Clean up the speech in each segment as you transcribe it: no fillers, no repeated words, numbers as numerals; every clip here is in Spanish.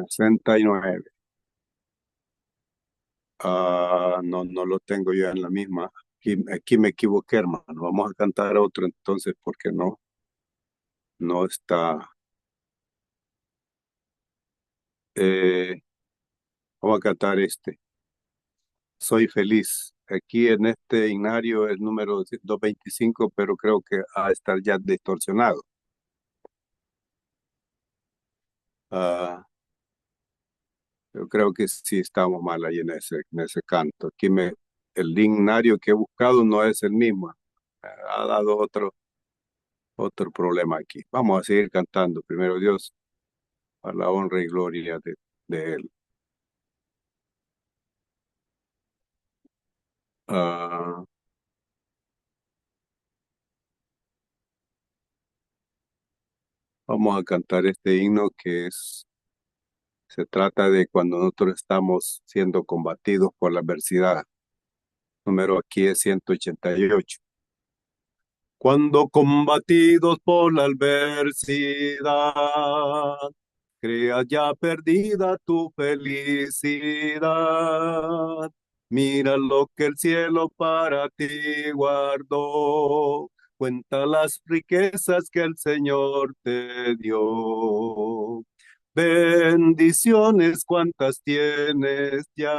69. No lo tengo yo en la misma. Aquí me equivoqué, hermano. Vamos a cantar otro entonces porque no está. Eh, Vamos a cantar este. Soy feliz. Aquí en este himnario es número 225, pero creo que ha de estar ya distorsionado. Ah, yo creo que sí estamos mal ahí en ese canto. El himnario que he buscado no es el mismo. Ha dado otro problema aquí. Vamos a seguir cantando. Primero Dios, para la honra y gloria de Él. Ah, Vamos a cantar este himno se trata de cuando nosotros estamos siendo combatidos por la adversidad. Número aquí es 188. Cuando combatidos por la adversidad, creas ya perdida tu felicidad. Mira lo que el cielo para ti guardó. Cuenta las riquezas que el Señor te dio. Bendiciones cuantas tienes ya.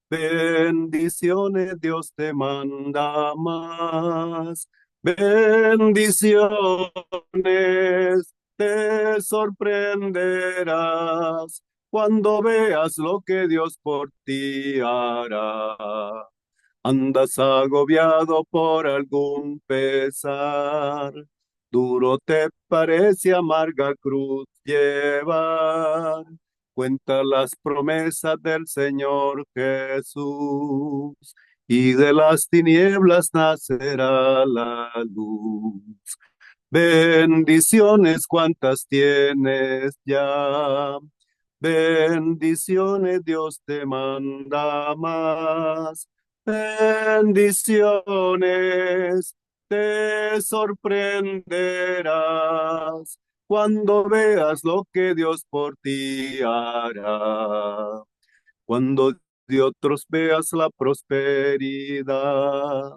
Bendiciones Dios te manda más. Bendiciones te sorprenderás cuando veas lo que Dios por ti hará. Andas agobiado por algún pesar, duro te parece amarga cruz llevar. Cuenta las promesas del Señor Jesús y de las tinieblas nacerá la luz. Bendiciones cuantas tienes ya. Bendiciones Dios te manda más. Bendiciones te sorprenderás cuando veas lo que Dios por ti hará. Cuando de otros veas la prosperidad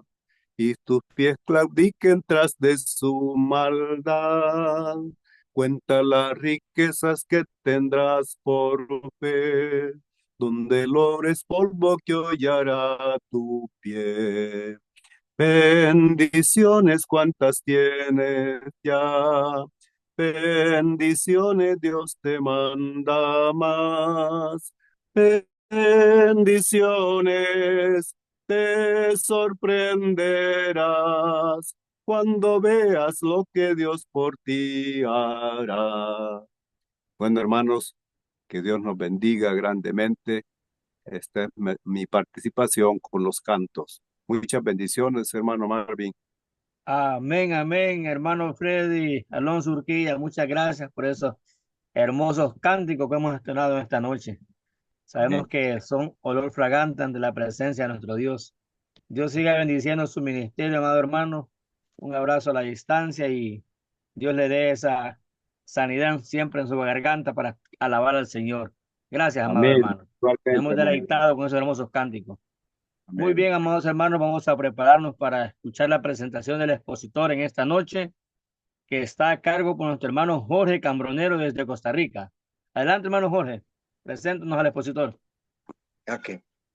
y tus pies claudiquen tras de su maldad. Cuenta las riquezas que tendrás por fe, donde el oro es polvo que hollará tu pie. Bendiciones cuantas tienes ya, bendiciones Dios te manda más. Bendiciones te sorprenderás cuando veas lo que Dios por ti hará. Bueno, hermanos, que Dios nos bendiga grandemente. Esta es mi participación con los cantos. Muchas bendiciones, hermano Marvin. Amén, amén, hermano Freddy, Alonso Urquilla, muchas gracias por esos hermosos cánticos que hemos estrenado esta noche. Amén. Sabemos que son olor fragante ante la presencia de nuestro Dios. Dios siga bendiciendo su ministerio, amado hermano. Un abrazo a la distancia y Dios le dé esa sanidad siempre en su garganta para alabar al Señor. Gracias, amado Amén. hermano. Nos Igualmente, hemos hermano. deleitado con esos hermosos cánticos. Muy Amén. bien, amados hermanos, vamos a prepararnos para escuchar la presentación del expositor en esta noche, que está a cargo por nuestro hermano Jorge Cambronero desde Costa Rica. Adelante, hermano Jorge, preséntanos al expositor. Ok.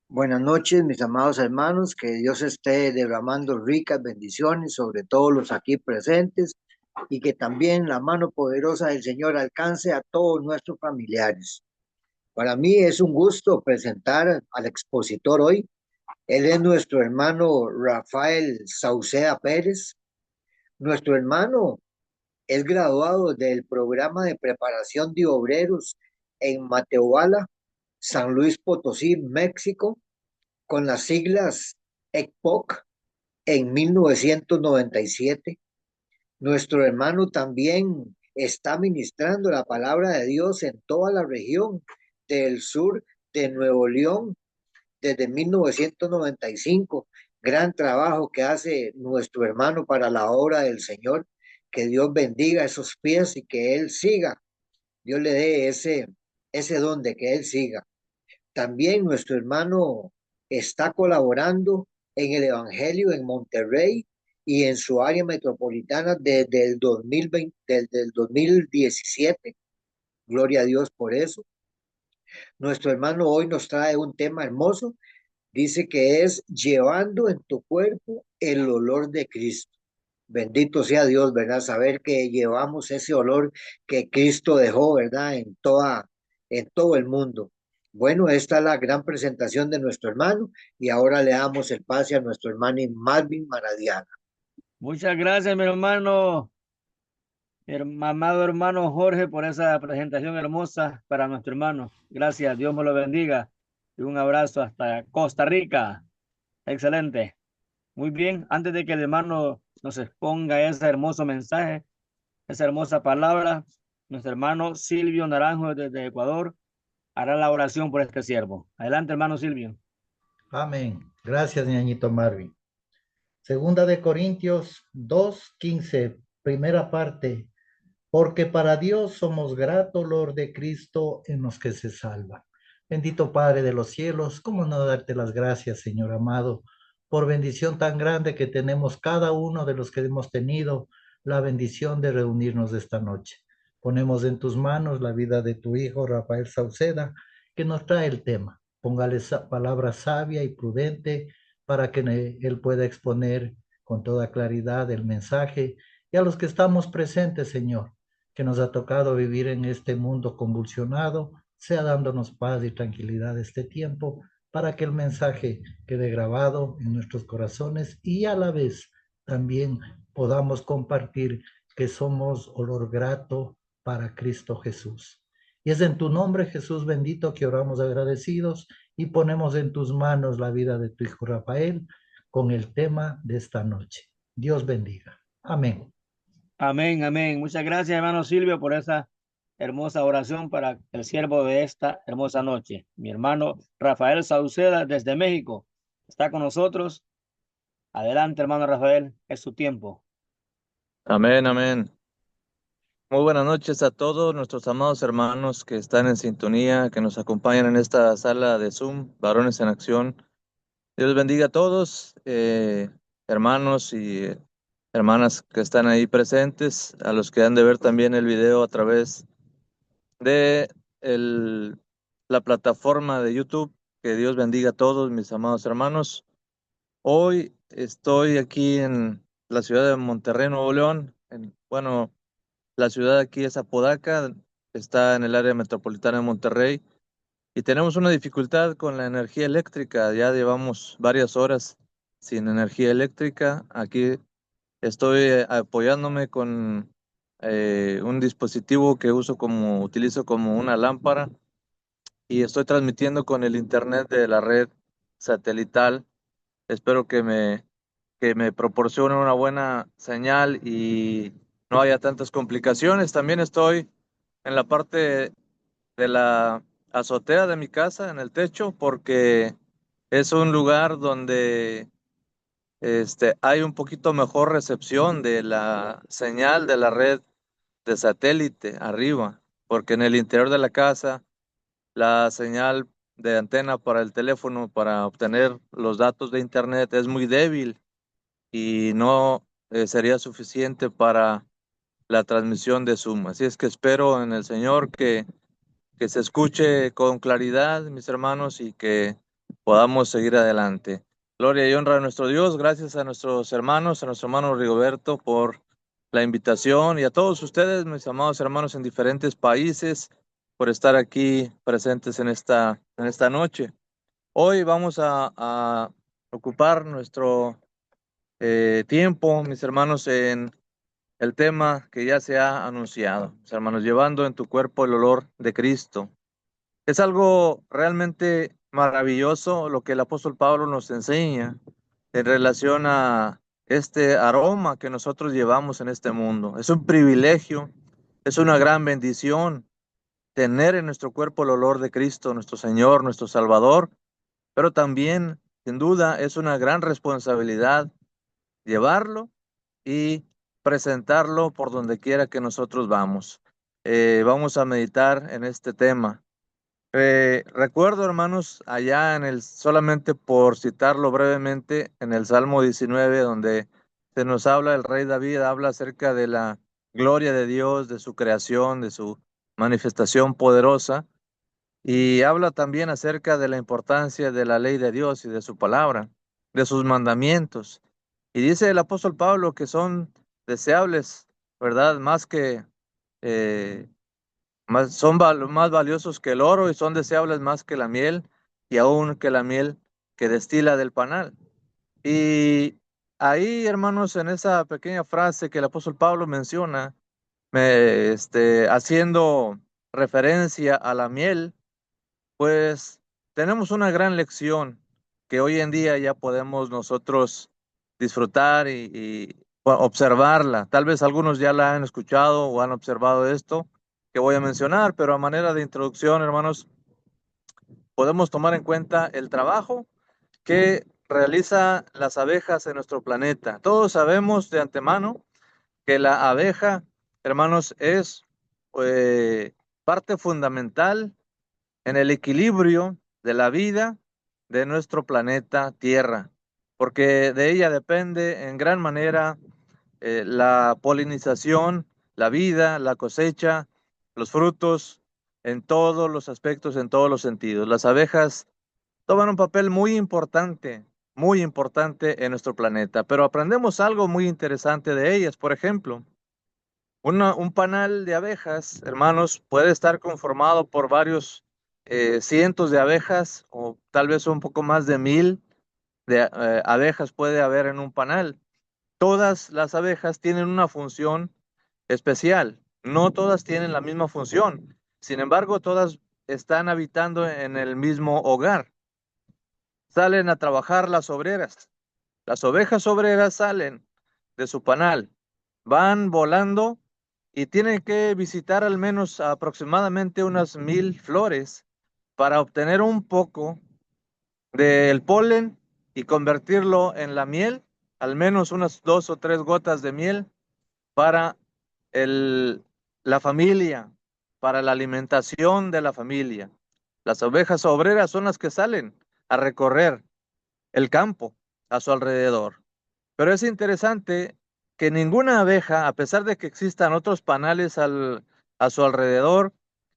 Buenas noches, mis amados hermanos, que Dios esté derramando ricas bendiciones sobre todos los aquí presentes y que también la mano poderosa del Señor alcance a todos nuestros familiares. Para mí es un gusto presentar al expositor hoy. Él es nuestro hermano Rafael Sauceda Pérez. Nuestro hermano es graduado del programa de preparación de obreros en Matehuala, San Luis Potosí, México, con las siglas ECPOC en 1997. Nuestro hermano también está ministrando la palabra de Dios en toda la región del sur de Nuevo León desde 1995. Gran trabajo que hace nuestro hermano para la obra del Señor. Que Dios bendiga esos pies y que Él siga. Dios le dé ese don de que Él siga. También nuestro hermano está colaborando en el Evangelio en Monterrey y en su área metropolitana desde el 2020, desde el 2017. Gloria a Dios por eso. Nuestro hermano hoy nos trae un tema hermoso. Dice que es llevando en tu cuerpo el olor de Cristo. Bendito sea Dios, ¿verdad? Saber que llevamos ese olor que Cristo dejó, ¿verdad? En todo el mundo. Bueno, esta es la gran presentación de nuestro hermano y ahora le damos el pase a nuestro hermano Marvin Maradiaga. Muchas gracias, mi hermano, amado hermano Jorge, por esa presentación hermosa para nuestro hermano. Gracias, Dios me lo bendiga. Y un abrazo hasta Costa Rica. Excelente. Muy bien, antes de que el hermano nos exponga ese hermoso mensaje, esa hermosa palabra, nuestro hermano Silvio Naranjo desde Ecuador hará la oración por este siervo. Adelante, hermano Silvio. Amén. Gracias, ñañito Marvin. Segunda de Corintios 2:15, primera parte. Porque para Dios somos grato olor de Cristo en los que se salvan. Bendito Padre de los cielos, ¿cómo no darte las gracias, Señor amado, por bendición tan grande que tenemos cada uno de los que hemos tenido la bendición de reunirnos esta noche? Ponemos en tus manos la vida de tu hijo Rafael Sauceda, que nos trae el tema. Póngale palabra sabia y prudente para que él pueda exponer con toda claridad el mensaje, y a los que estamos presentes, Señor, que nos ha tocado vivir en este mundo convulsionado, sea dándonos paz y tranquilidad este tiempo, para que el mensaje quede grabado en nuestros corazones y a la vez también podamos compartir que somos olor grato para Cristo Jesús. Y es en tu nombre, Jesús bendito, que oramos agradecidos y ponemos en tus manos la vida de tu hijo Rafael con el tema de esta noche. Dios bendiga. Amén. Amén, amén. Muchas gracias, hermano Silvio, por esa hermosa oración para el siervo de esta hermosa noche. Mi hermano Rafael Sauceda desde México está con nosotros. Adelante, hermano Rafael, es su tiempo. Amén, amén. Muy buenas noches a todos nuestros amados hermanos que están en sintonía, que nos acompañan en esta sala de Zoom, Varones en Acción. Dios bendiga a todos, hermanos y hermanas que están ahí presentes, a los que han de ver también el video a través de la plataforma de YouTube. Que Dios bendiga a todos mis amados hermanos. Hoy estoy aquí en la ciudad de Monterrey, Nuevo León. Bueno, la ciudad aquí es Apodaca, está en el área metropolitana de Monterrey y tenemos una dificultad con la energía eléctrica. Ya llevamos varias horas sin energía eléctrica. Aquí estoy apoyándome con un dispositivo que utilizo como una lámpara y estoy transmitiendo con el internet de la red satelital. Espero que me proporcione una buena señal y no haya tantas complicaciones. También estoy en la parte de la azotea de mi casa, en el techo, porque es un lugar donde hay un poquito mejor recepción de la señal de la red de satélite arriba, porque en el interior de la casa la señal de antena para el teléfono para obtener los datos de internet es muy débil y no sería suficiente para la transmisión de Zoom. Así es que espero en el Señor que se escuche con claridad, mis hermanos, y que podamos seguir adelante. Gloria y honra a nuestro Dios. Gracias a nuestros hermanos, a nuestro hermano Rigoberto por la invitación y a todos ustedes, mis amados hermanos en diferentes países, por estar aquí presentes en esta noche. Hoy vamos a ocupar nuestro tiempo, mis hermanos, en el tema que ya se ha anunciado. Mis hermanos, llevando en tu cuerpo el olor de Cristo. Es algo realmente maravilloso lo que el apóstol Pablo nos enseña en relación a este aroma que nosotros llevamos en este mundo. Es un privilegio, es una gran bendición tener en nuestro cuerpo el olor de Cristo, nuestro Señor, nuestro Salvador, pero también, sin duda, es una gran responsabilidad llevarlo y presentarlo por donde quiera que nosotros vamos. Vamos a meditar en este tema. Recuerdo, hermanos, allá solamente por citarlo brevemente, en el Salmo 19, donde se nos habla, el rey David habla acerca de la gloria de Dios, de su creación, de su manifestación poderosa, y habla también acerca de la importancia de la ley de Dios y de su palabra, de sus mandamientos. Y dice el apóstol Pablo que son deseables, ¿verdad? Eh, más valiosos que el oro y son deseables más que la miel y aún que la miel que destila del panal. Y ahí, hermanos, en esa pequeña frase que el apóstol Pablo menciona, haciendo referencia a la miel, pues tenemos una gran lección que hoy en día ya podemos nosotros disfrutar y observarla. Tal vez algunos ya la han escuchado o han observado esto que voy a mencionar, pero a manera de introducción, hermanos, podemos tomar en cuenta el trabajo que realiza las abejas en nuestro planeta. Todos sabemos de antemano que la abeja, hermanos, es eh, parte fundamental en el equilibrio de la vida de nuestro planeta Tierra, porque de ella depende en gran manera la polinización, la vida, la cosecha, los frutos, en todos los aspectos, en todos los sentidos. Las abejas toman un papel muy importante en nuestro planeta, pero aprendemos algo muy interesante de ellas. Por ejemplo, un panal de abejas, hermanos, puede estar conformado por varios cientos de abejas o tal vez un poco más de 1000 abejas puede haber en un panal. Todas las abejas tienen una función especial. No todas tienen la misma función. Sin embargo, todas están habitando en el mismo hogar. Salen a trabajar las obreras. Las ovejas obreras salen de su panal, van volando y tienen que visitar al menos aproximadamente unas 1000 flores para obtener un poco del polen y convertirlo en la miel, al menos unas 2 o 3 gotas de miel para el, la familia, para la alimentación de la familia. Las ovejas obreras son las que salen a recorrer el campo a su alrededor. Pero es interesante que ninguna abeja, a pesar de que existan otros panales a su alrededor,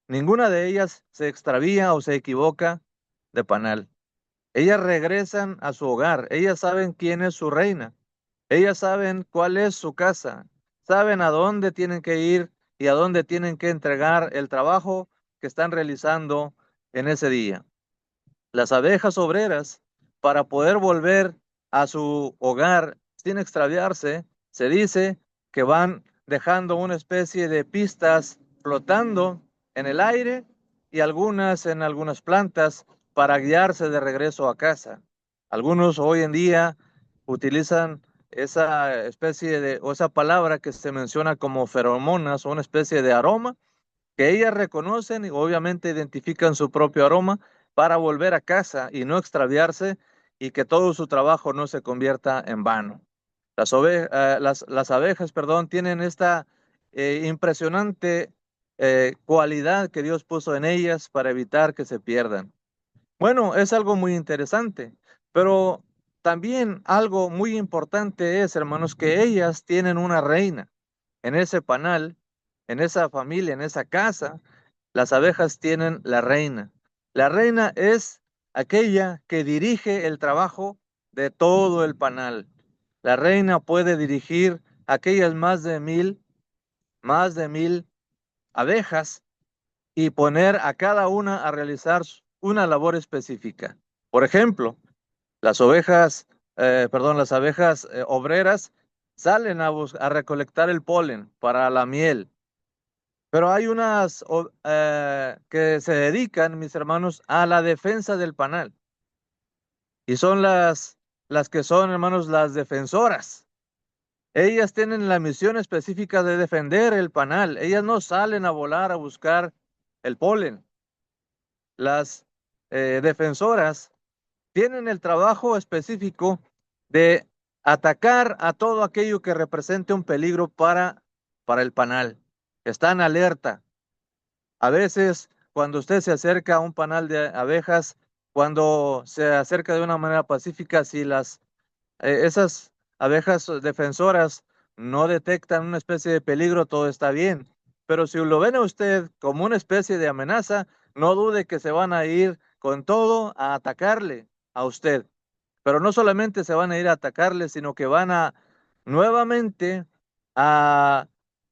ninguna de ellas se extravía o se equivoca de panal. Ellas regresan a su hogar, ellas saben quién es su reina, ellas saben cuál es su casa, saben a dónde tienen que ir y a dónde tienen que entregar el trabajo que están realizando en ese día. Las abejas obreras, para poder volver a su hogar sin extraviarse, se dice que van dejando una especie de pistas flotando en el aire y algunas en algunas plantas para guiarse de regreso a casa. Algunos hoy en día utilizan esa especie o esa palabra que se menciona como feromonas o una especie de aroma que ellas reconocen y obviamente identifican su propio aroma para volver a casa y no extraviarse y que todo su trabajo no se convierta en vano. Las abejas, perdón, tienen esta impresionante cualidad que Dios puso en ellas para evitar que se pierdan. Bueno, es algo muy interesante, pero también algo muy importante es, hermanos, que ellas tienen una reina en ese panal, en esa familia, en esa casa. Las abejas tienen la reina. La reina es aquella que dirige el trabajo de todo el panal. La reina puede dirigir aquellas más de 1000 abejas y poner a cada una a realizar una labor específica. Por ejemplo, las abejas obreras salen a recolectar el polen para la miel, pero hay unas que se dedican, mis hermanos, a la defensa del panal y son las que son, hermanos, las defensoras. Ellas tienen la misión específica de defender el panal. Ellas no salen a volar a buscar el polen. Las defensoras tienen el trabajo específico de atacar a todo aquello que represente un peligro para el panal. Están alerta. A veces cuando usted se acerca a un panal de abejas, cuando se acerca de una manera pacífica, si esas abejas defensoras no detectan una especie de peligro, todo está bien. Pero si lo ven a usted como una especie de amenaza, no dude que se van a ir con todo a atacarle a usted. Pero no solamente se van a ir a atacarle, sino que van a nuevamente a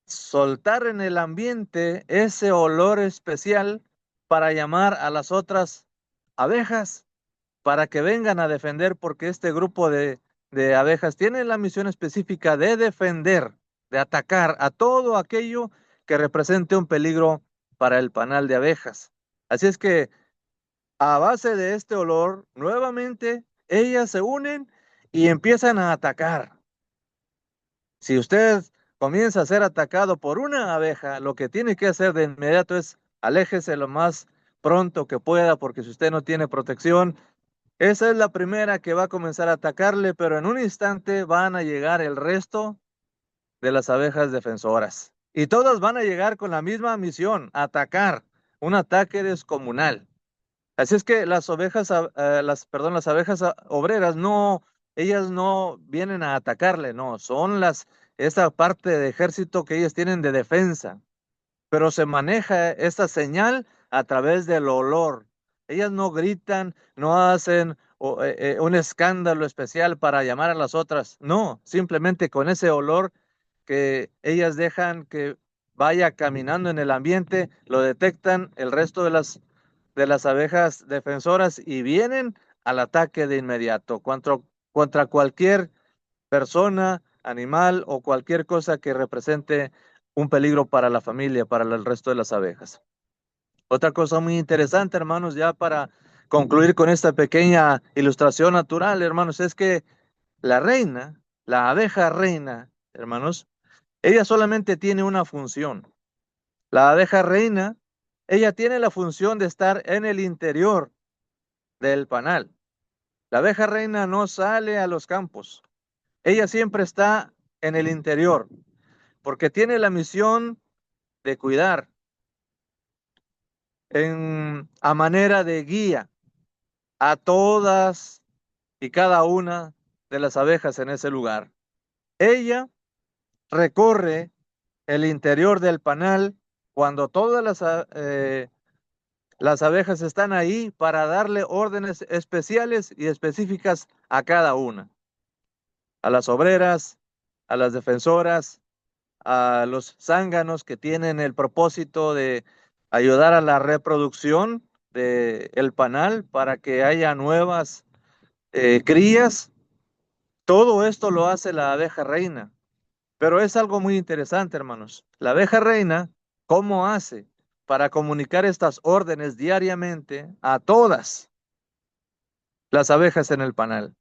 soltar en el ambiente ese olor especial para llamar a las otras abejas para que vengan a defender, porque este grupo de abejas tiene la misión específica de defender, de atacar a todo aquello que represente un peligro para el panal de abejas. Así es que a base de este olor, nuevamente ellas se unen y empiezan a atacar. Si usted comienza a ser atacado por una abeja, lo que tiene que hacer de inmediato es aléjese lo más pronto que pueda, porque si usted no tiene protección, esa es la primera que va a comenzar a atacarle, pero en un instante van a llegar el resto de las abejas defensoras. Y todas van a llegar con la misma misión, atacar, un ataque descomunal. Así es que las las abejas obreras no, ellas no vienen a atacarle, no, son esta parte de ejército que ellas tienen de defensa, pero se maneja esta señal a través del olor. Ellas no gritan, no hacen un escándalo especial para llamar a las otras, no, simplemente con ese olor que ellas dejan que vaya caminando en el ambiente, lo detectan el resto de las abejas defensoras y vienen al ataque de inmediato contra cualquier persona, animal o cualquier cosa que represente un peligro para la familia, para el resto de las abejas. Otra cosa muy interesante, hermanos, ya para concluir con esta pequeña ilustración natural, hermanos, es que la reina, la abeja reina, hermanos, ella solamente tiene una función. La abeja reina, ella tiene la función de estar en el interior del panal. La abeja reina no sale a los campos. Ella siempre está en el interior, porque tiene la misión de cuidar a manera de guía a todas y cada una de las abejas en ese lugar. Ella recorre el interior del panal cuando todas las abejas están ahí para darle órdenes especiales y específicas a cada una, a las obreras, a las defensoras, a los zánganos que tienen el propósito de ayudar a la reproducción del panal para que haya nuevas crías. Todo esto lo hace la abeja reina. Pero es algo muy interesante, hermanos. La abeja reina, ¿cómo hace para comunicar estas órdenes diariamente a todas las abejas en el panal?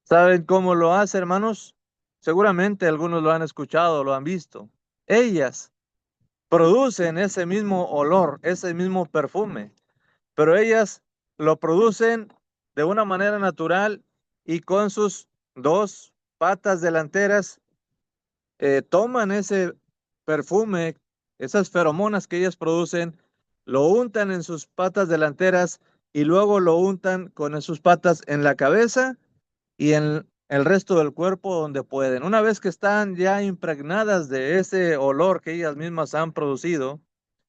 ¿Saben cómo lo hace, hermanos? Seguramente algunos lo han escuchado, lo han visto. Ellas producen ese mismo olor, ese mismo perfume, pero ellas lo producen de una manera natural y con sus dos patas delanteras toman ese perfume, esas feromonas que ellas producen, lo untan en sus patas delanteras y luego lo untan con sus patas en la cabeza y en el resto del cuerpo donde pueden. Una vez que están ya impregnadas de ese olor que ellas mismas han producido,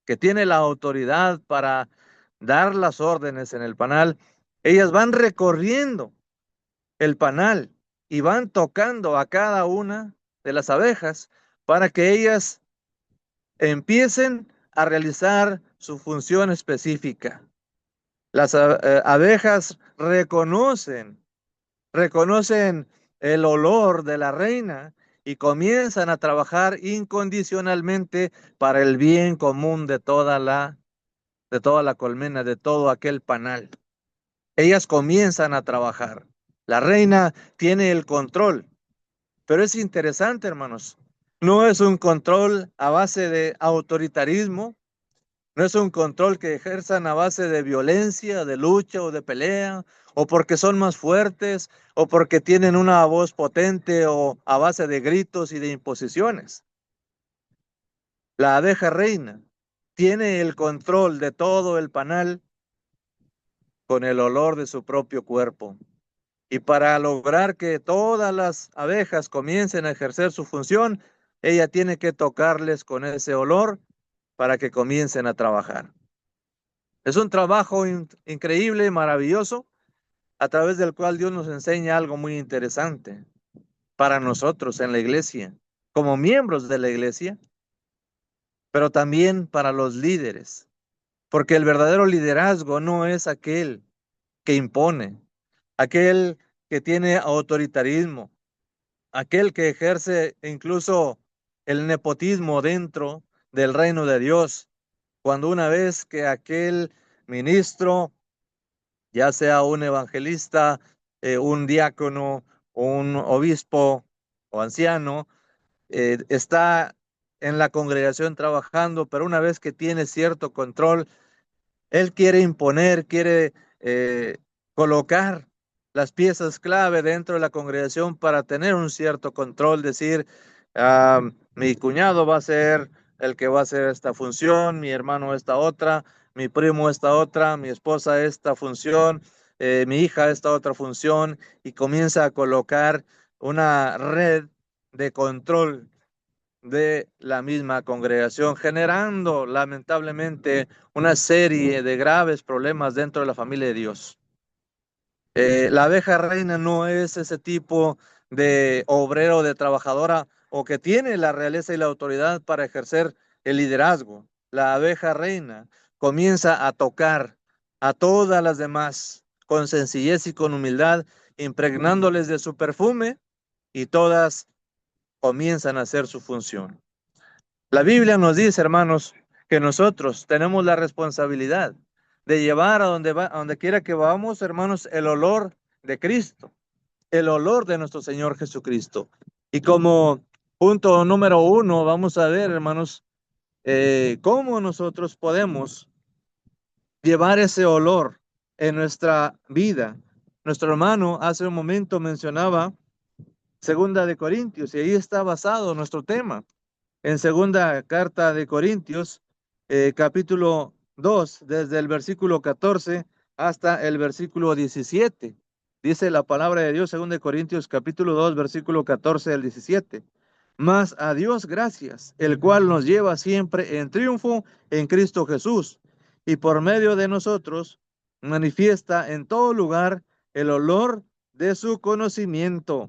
que tiene la autoridad para dar las órdenes en el panal, ellas van recorriendo el panal y van tocando a cada una de las abejas para que ellas empiecen a realizar su función específica. Las abejas reconocen el olor de la reina y comienzan a trabajar incondicionalmente para el bien común de toda la colmena, de todo aquel panal. Ellas comienzan a trabajar. La reina tiene el control, pero es interesante, hermanos. No es un control a base de autoritarismo, no es un control que ejerzan a base de violencia, de lucha o de pelea, o porque son más fuertes, o porque tienen una voz potente, o a base de gritos y de imposiciones. La abeja reina tiene el control de todo el panal con el olor de su propio cuerpo. Y para lograr que todas las abejas comiencen a ejercer su función, ella tiene que tocarles con ese olor para que comiencen a trabajar. Es un trabajo increíble, maravilloso, a través del cual Dios nos enseña algo muy interesante para nosotros en la iglesia, como miembros de la iglesia, pero también para los líderes, porque el verdadero liderazgo no es aquel que impone, aquel que tiene autoritarismo, aquel que ejerce incluso el nepotismo dentro del reino de Dios, cuando una vez que aquel ministro, ya sea un evangelista, un diácono, un obispo o anciano, está en la congregación trabajando, pero una vez que tiene cierto control, él quiere imponer, quiere colocar las piezas clave dentro de la congregación para tener un cierto control, decir, ah, mi cuñado va a ser el que va a hacer esta función, mi hermano esta otra, mi primo esta otra, mi esposa esta función, mi hija esta otra función, y comienza a colocar una red de control de la misma congregación, generando lamentablemente una serie de graves problemas dentro de la familia de Dios. La abeja reina no es ese tipo de obrero, de trabajadora, o que tiene la realeza y la autoridad para ejercer el liderazgo. La abeja reina comienza a tocar a todas las demás con sencillez y con humildad, impregnándoles de su perfume, y todas comienzan a hacer su función. La Biblia nos dice, hermanos, que nosotros tenemos la responsabilidad de llevar a donde quiera que vamos, hermanos, el olor de Cristo, el olor de nuestro Señor Jesucristo. Y como punto número 1, vamos a ver, hermanos, cómo nosotros podemos llevar ese olor en nuestra vida. Nuestro hermano hace un momento mencionaba 2 Corintios, y ahí está basado nuestro tema. En segunda carta de Corintios, capítulo 2, desde el versículo 14 hasta el versículo 17. Dice la palabra de Dios, 2 Corintios, capítulo 2, versículo 14 al 17. Mas a Dios gracias, el cual nos lleva siempre en triunfo en Cristo Jesús, y por medio de nosotros manifiesta en todo lugar el olor de su conocimiento.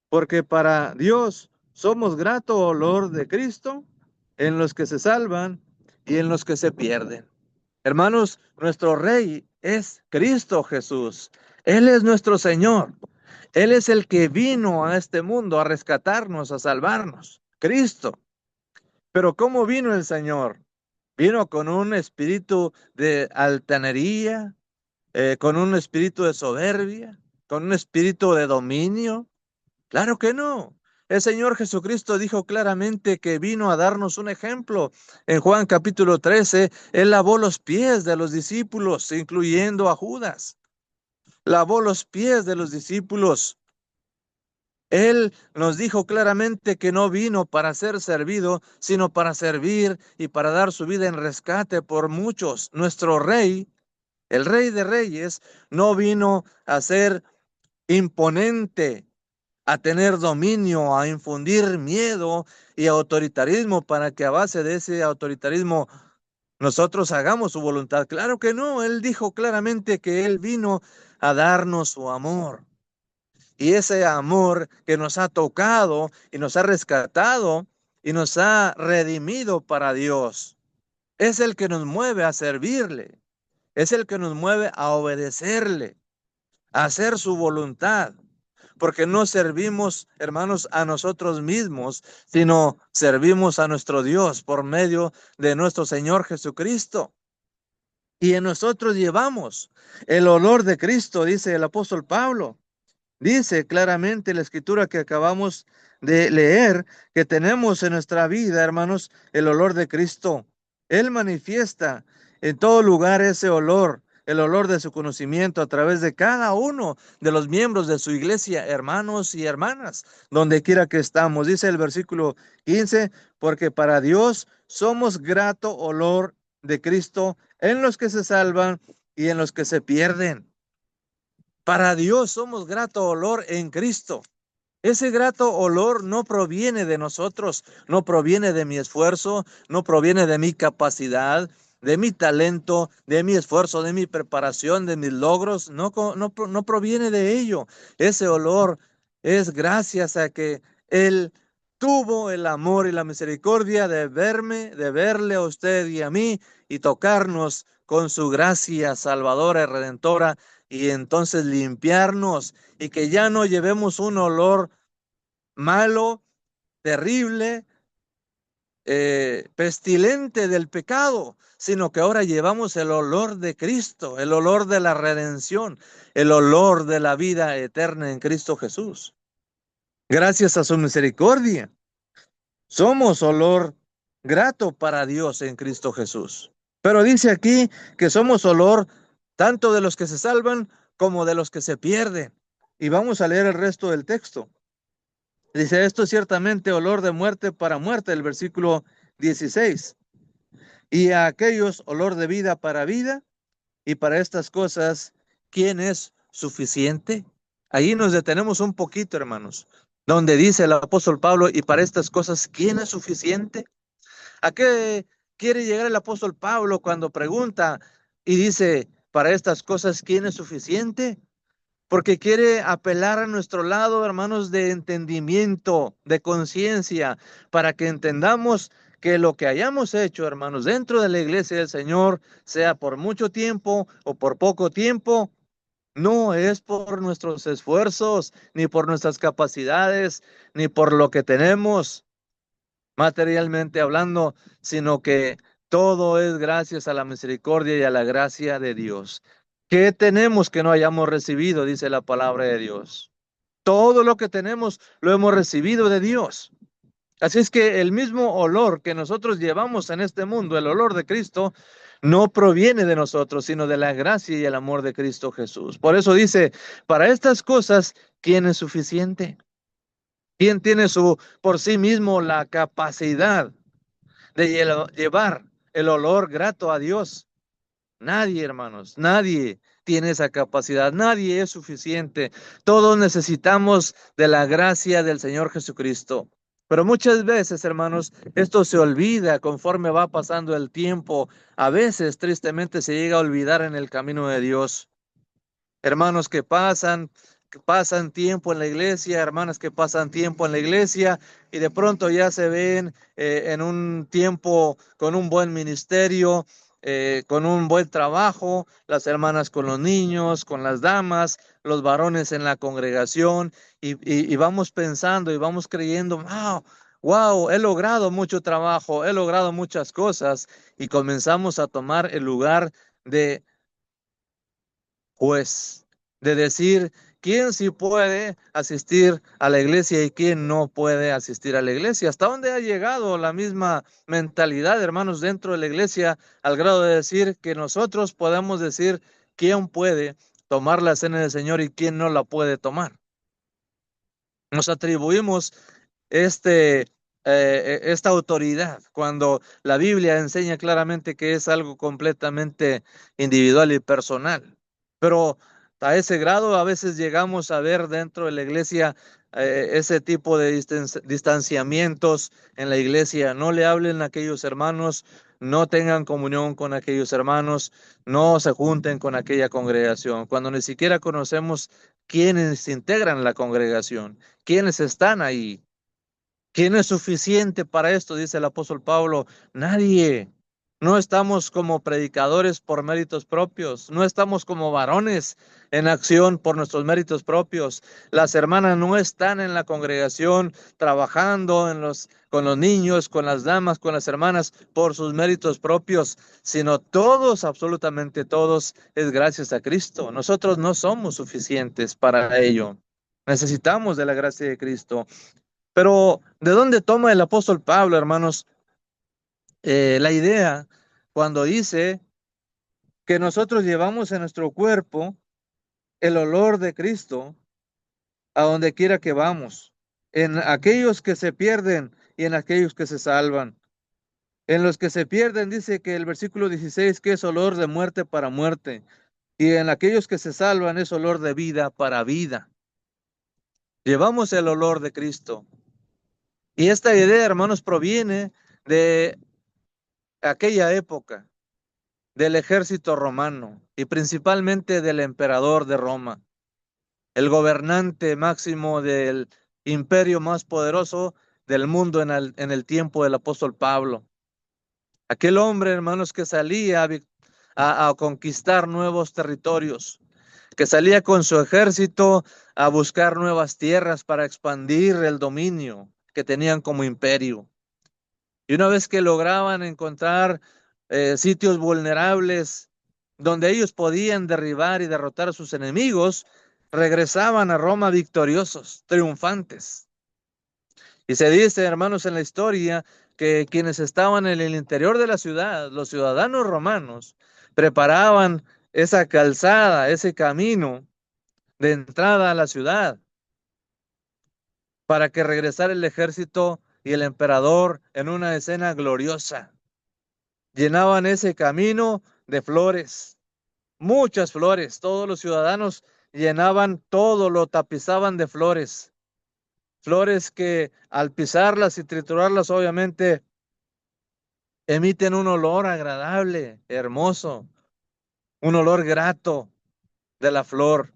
Porque para Dios somos grato olor de Cristo en los que se salvan y en los que se pierden. Hermanos, nuestro Rey es Cristo Jesús. Él es nuestro Señor. Él es el que vino a este mundo a rescatarnos, a salvarnos. Cristo. Pero ¿cómo vino el Señor? Vino con un espíritu de altanería, con un espíritu de soberbia, con un espíritu de dominio. Claro que no. El Señor Jesucristo dijo claramente que vino a darnos un ejemplo. En Juan capítulo 13, Él lavó los pies de los discípulos, incluyendo a Judas. Lavó los pies de los discípulos. Él nos dijo claramente que no vino para ser servido, sino para servir y para dar su vida en rescate por muchos. Nuestro Rey, el Rey de Reyes, no vino a ser imponente, a tener dominio, a infundir miedo y autoritarismo para que a base de ese autoritarismo nosotros hagamos su voluntad. Claro que no, Él dijo claramente que Él vino a darnos su amor. Y ese amor que nos ha tocado y nos ha rescatado y nos ha redimido para Dios, es el que nos mueve a servirle, es el que nos mueve a obedecerle, a hacer su voluntad. Porque no servimos, hermanos, a nosotros mismos, sino servimos a nuestro Dios por medio de nuestro Señor Jesucristo. Y en nosotros llevamos el olor de Cristo, dice el apóstol Pablo. Dice claramente la escritura que acabamos de leer, que tenemos en nuestra vida, hermanos, el olor de Cristo. Él manifiesta en todo lugar ese olor, el olor de su conocimiento a través de cada uno de los miembros de su iglesia, hermanos y hermanas, donde quiera que estamos. Dice el versículo 15, porque para Dios somos grato olor de Cristo en los que se salvan y en los que se pierden. Para Dios somos grato olor en Cristo. Ese grato olor no proviene de nosotros, no proviene de mi esfuerzo, no proviene de mi capacidad, de mi talento, de mi esfuerzo, de mi preparación, de mis logros. No proviene de ello. Ese olor es gracias a que Él tuvo el amor y la misericordia de verme, de verle a usted y a mí y tocarnos con su gracia salvadora y redentora y entonces limpiarnos y que ya no llevemos un olor malo, terrible, pestilente del pecado, sino que ahora llevamos el olor de Cristo, el olor de la redención, el olor de la vida eterna en Cristo Jesús. Gracias a su misericordia, somos olor grato para Dios en Cristo Jesús. Pero dice aquí que somos olor tanto de los que se salvan como de los que se pierden. Y vamos a leer el resto del texto. Dice, esto es ciertamente olor de muerte para muerte, el versículo 16. Y a aquellos olor de vida para vida, y para estas cosas, ¿quién es suficiente? Ahí nos detenemos un poquito, hermanos, donde dice el apóstol Pablo, y para estas cosas, ¿quién es suficiente? ¿A qué quiere llegar el apóstol Pablo cuando pregunta y dice, para estas cosas, ¿quién es suficiente? Porque quiere apelar a nuestro lado, hermanos, de entendimiento, de conciencia, para que entendamos que lo que hayamos hecho, hermanos, dentro de la iglesia del Señor, sea por mucho tiempo o por poco tiempo, no es por nuestros esfuerzos, ni por nuestras capacidades, ni por lo que tenemos materialmente hablando, sino que todo es gracias a la misericordia y a la gracia de Dios. ¿Qué tenemos que no hayamos recibido? Dice la palabra de Dios. Todo lo que tenemos lo hemos recibido de Dios. Así es que el mismo olor que nosotros llevamos en este mundo, el olor de Cristo, no proviene de nosotros, sino de la gracia y el amor de Cristo Jesús. Por eso dice, para estas cosas, ¿quién es suficiente? ¿Quién tiene por sí mismo la capacidad de llevar el olor grato a Dios? Nadie, hermanos, nadie tiene esa capacidad, nadie es suficiente. Todos necesitamos de la gracia del Señor Jesucristo. Pero muchas veces, hermanos, esto se olvida conforme va pasando el tiempo. A veces, tristemente, se llega a olvidar en el camino de Dios. Hermanos que pasan tiempo en la iglesia, hermanas que pasan tiempo en la iglesia y de pronto ya se ven en un tiempo con un buen ministerio, con un buen trabajo, las hermanas con los niños, con las damas, los varones en la congregación y vamos pensando y vamos creyendo, wow, he logrado mucho trabajo, he logrado muchas cosas y comenzamos a tomar el lugar de juez, de decir quién sí puede asistir a la iglesia y quién no puede asistir a la iglesia. ¿Hasta dónde ha llegado la misma mentalidad, hermanos, dentro de la iglesia, al grado de decir que nosotros podemos decir quién puede tomar la cena del Señor y quién no la puede tomar? Nos atribuimos esta autoridad cuando la Biblia enseña claramente que es algo completamente individual y personal. Pero a ese grado a veces llegamos a ver dentro de la iglesia ese tipo de distanciamientos en la iglesia. No le hablen a aquellos hermanos, no tengan comunión con aquellos hermanos, no se junten con aquella congregación, cuando ni siquiera conocemos quiénes integran la congregación, quiénes están ahí. ¿Quién es suficiente para esto? Dice el apóstol Pablo. Nadie. No estamos como predicadores por méritos propios. No estamos como varones en acción por nuestros méritos propios. Las hermanas no están en la congregación trabajando con los niños, con las damas, con las hermanas por sus méritos propios, sino todos, absolutamente todos, es gracias a Cristo. Nosotros no somos suficientes para ello. Necesitamos de la gracia de Cristo. Pero, ¿de dónde toma el apóstol Pablo, hermanos, la idea cuando dice que nosotros llevamos en nuestro cuerpo el olor de Cristo a donde quiera que vamos, en aquellos que se pierden y en aquellos que se salvan? En los que se pierden, dice que el versículo 16, que es olor de muerte para muerte. Y en aquellos que se salvan es olor de vida para vida. Llevamos el olor de Cristo. Y esta idea, hermanos, proviene de aquella época, del ejército romano y principalmente del emperador de Roma, el gobernante máximo del imperio más poderoso del mundo en el tiempo del apóstol Pablo. Aquel hombre, hermanos, que salía a conquistar nuevos territorios, que salía con su ejército a buscar nuevas tierras para expandir el dominio que tenían como imperio. Y una vez que lograban encontrar sitios vulnerables donde ellos podían derribar y derrotar a sus enemigos, regresaban a Roma victoriosos, triunfantes. Y se dice, hermanos, en la historia que quienes estaban en el interior de la ciudad, los ciudadanos romanos, preparaban esa calzada, ese camino de entrada a la ciudad para que regresara el ejército y el emperador en una escena gloriosa. Llenaban ese camino de flores, muchas flores. Todos los ciudadanos llenaban todo, lo tapizaban de flores. Flores que al pisarlas y triturarlas, obviamente, emiten un olor agradable, hermoso, un olor grato de la flor.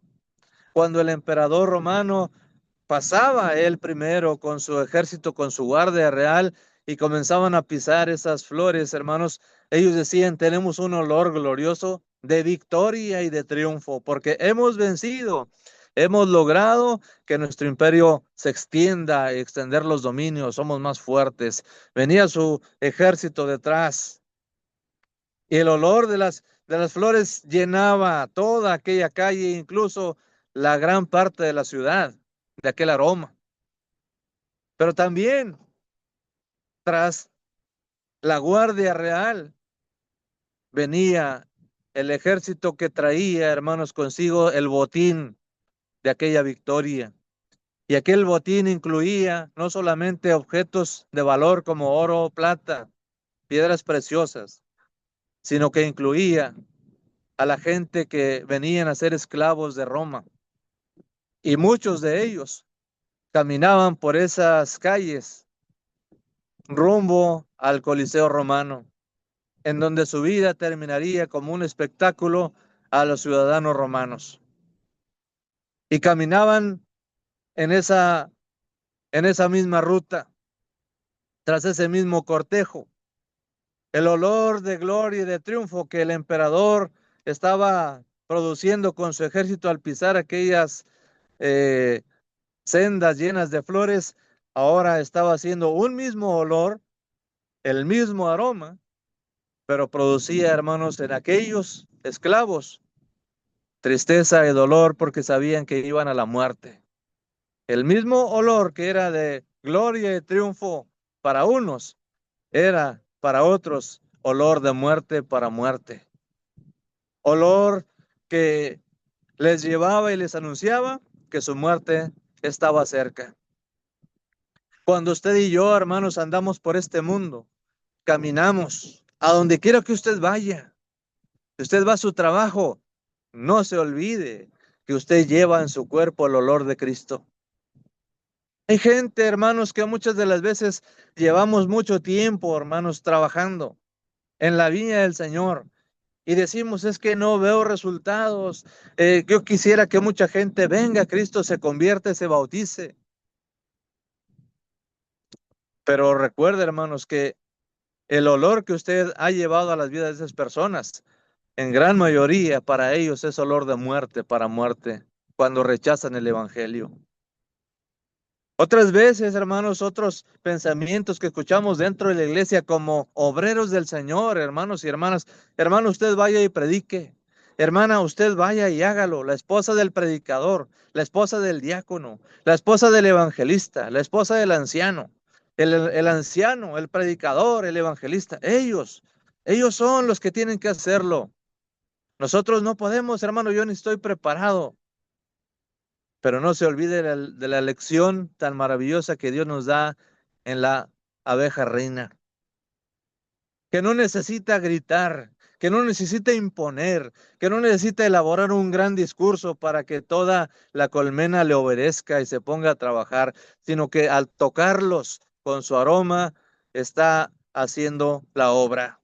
Cuando el emperador romano pasaba él primero con su ejército, con su guardia real, y comenzaban a pisar esas flores, hermanos, ellos decían, tenemos un olor glorioso de victoria y de triunfo, porque hemos vencido, hemos logrado que nuestro imperio se extienda y extender los dominios, somos más fuertes. Venía su ejército detrás y el olor de las flores llenaba toda aquella calle, incluso la gran parte de la ciudad, de aquel aroma. Pero también tras la guardia real venía el ejército que traía, hermanos, consigo el botín de aquella victoria. Y aquel botín incluía no solamente objetos de valor como oro o plata, piedras preciosas, sino que incluía a la gente que venían a ser esclavos de Roma. Y muchos de ellos caminaban por esas calles rumbo al Coliseo romano, en donde su vida terminaría como un espectáculo a los ciudadanos romanos. Y caminaban en esa misma ruta, tras ese mismo cortejo. El olor de gloria y de triunfo que el emperador estaba produciendo con su ejército al pisar aquellas sendas llenas de flores, ahora estaba haciendo un mismo olor, el mismo aroma, pero producía, hermanos, en aquellos esclavos tristeza y dolor porque sabían que iban a la muerte. El mismo olor que era de gloria y triunfo para unos, era para otros olor de muerte para muerte. Olor que les llevaba y les anunciaba que su muerte estaba cerca. Cuando usted y yo, hermanos, andamos por este mundo, caminamos a donde quiera que usted vaya. Si usted va a su trabajo, no se olvide que usted lleva en su cuerpo el olor de Cristo. Hay gente, hermanos, que muchas de las veces llevamos mucho tiempo, hermanos, trabajando en la viña del Señor y decimos, es que no veo resultados. Yo quisiera que mucha gente venga a Cristo, se convierta y se bautice. Pero recuerde, hermanos, que el olor que usted ha llevado a las vidas de esas personas, en gran mayoría para ellos es olor de muerte para muerte, cuando rechazan el evangelio. Otras veces, hermanos, otros pensamientos que escuchamos dentro de la iglesia como obreros del Señor, hermanos y hermanas. Hermano, usted vaya y predique. Hermana, usted vaya y hágalo. La esposa del predicador, la esposa del diácono, la esposa del evangelista, la esposa del anciano, el anciano, el predicador, el evangelista. Ellos son los que tienen que hacerlo. Nosotros no podemos, hermano, yo ni estoy preparado. Pero no se olvide de la lección tan maravillosa que Dios nos da en la abeja reina. que no necesita gritar, que no necesita imponer, que no necesita elaborar un gran discurso para que toda la colmena le obedezca y se ponga a trabajar, sino que al tocarlos con su aroma está haciendo la obra.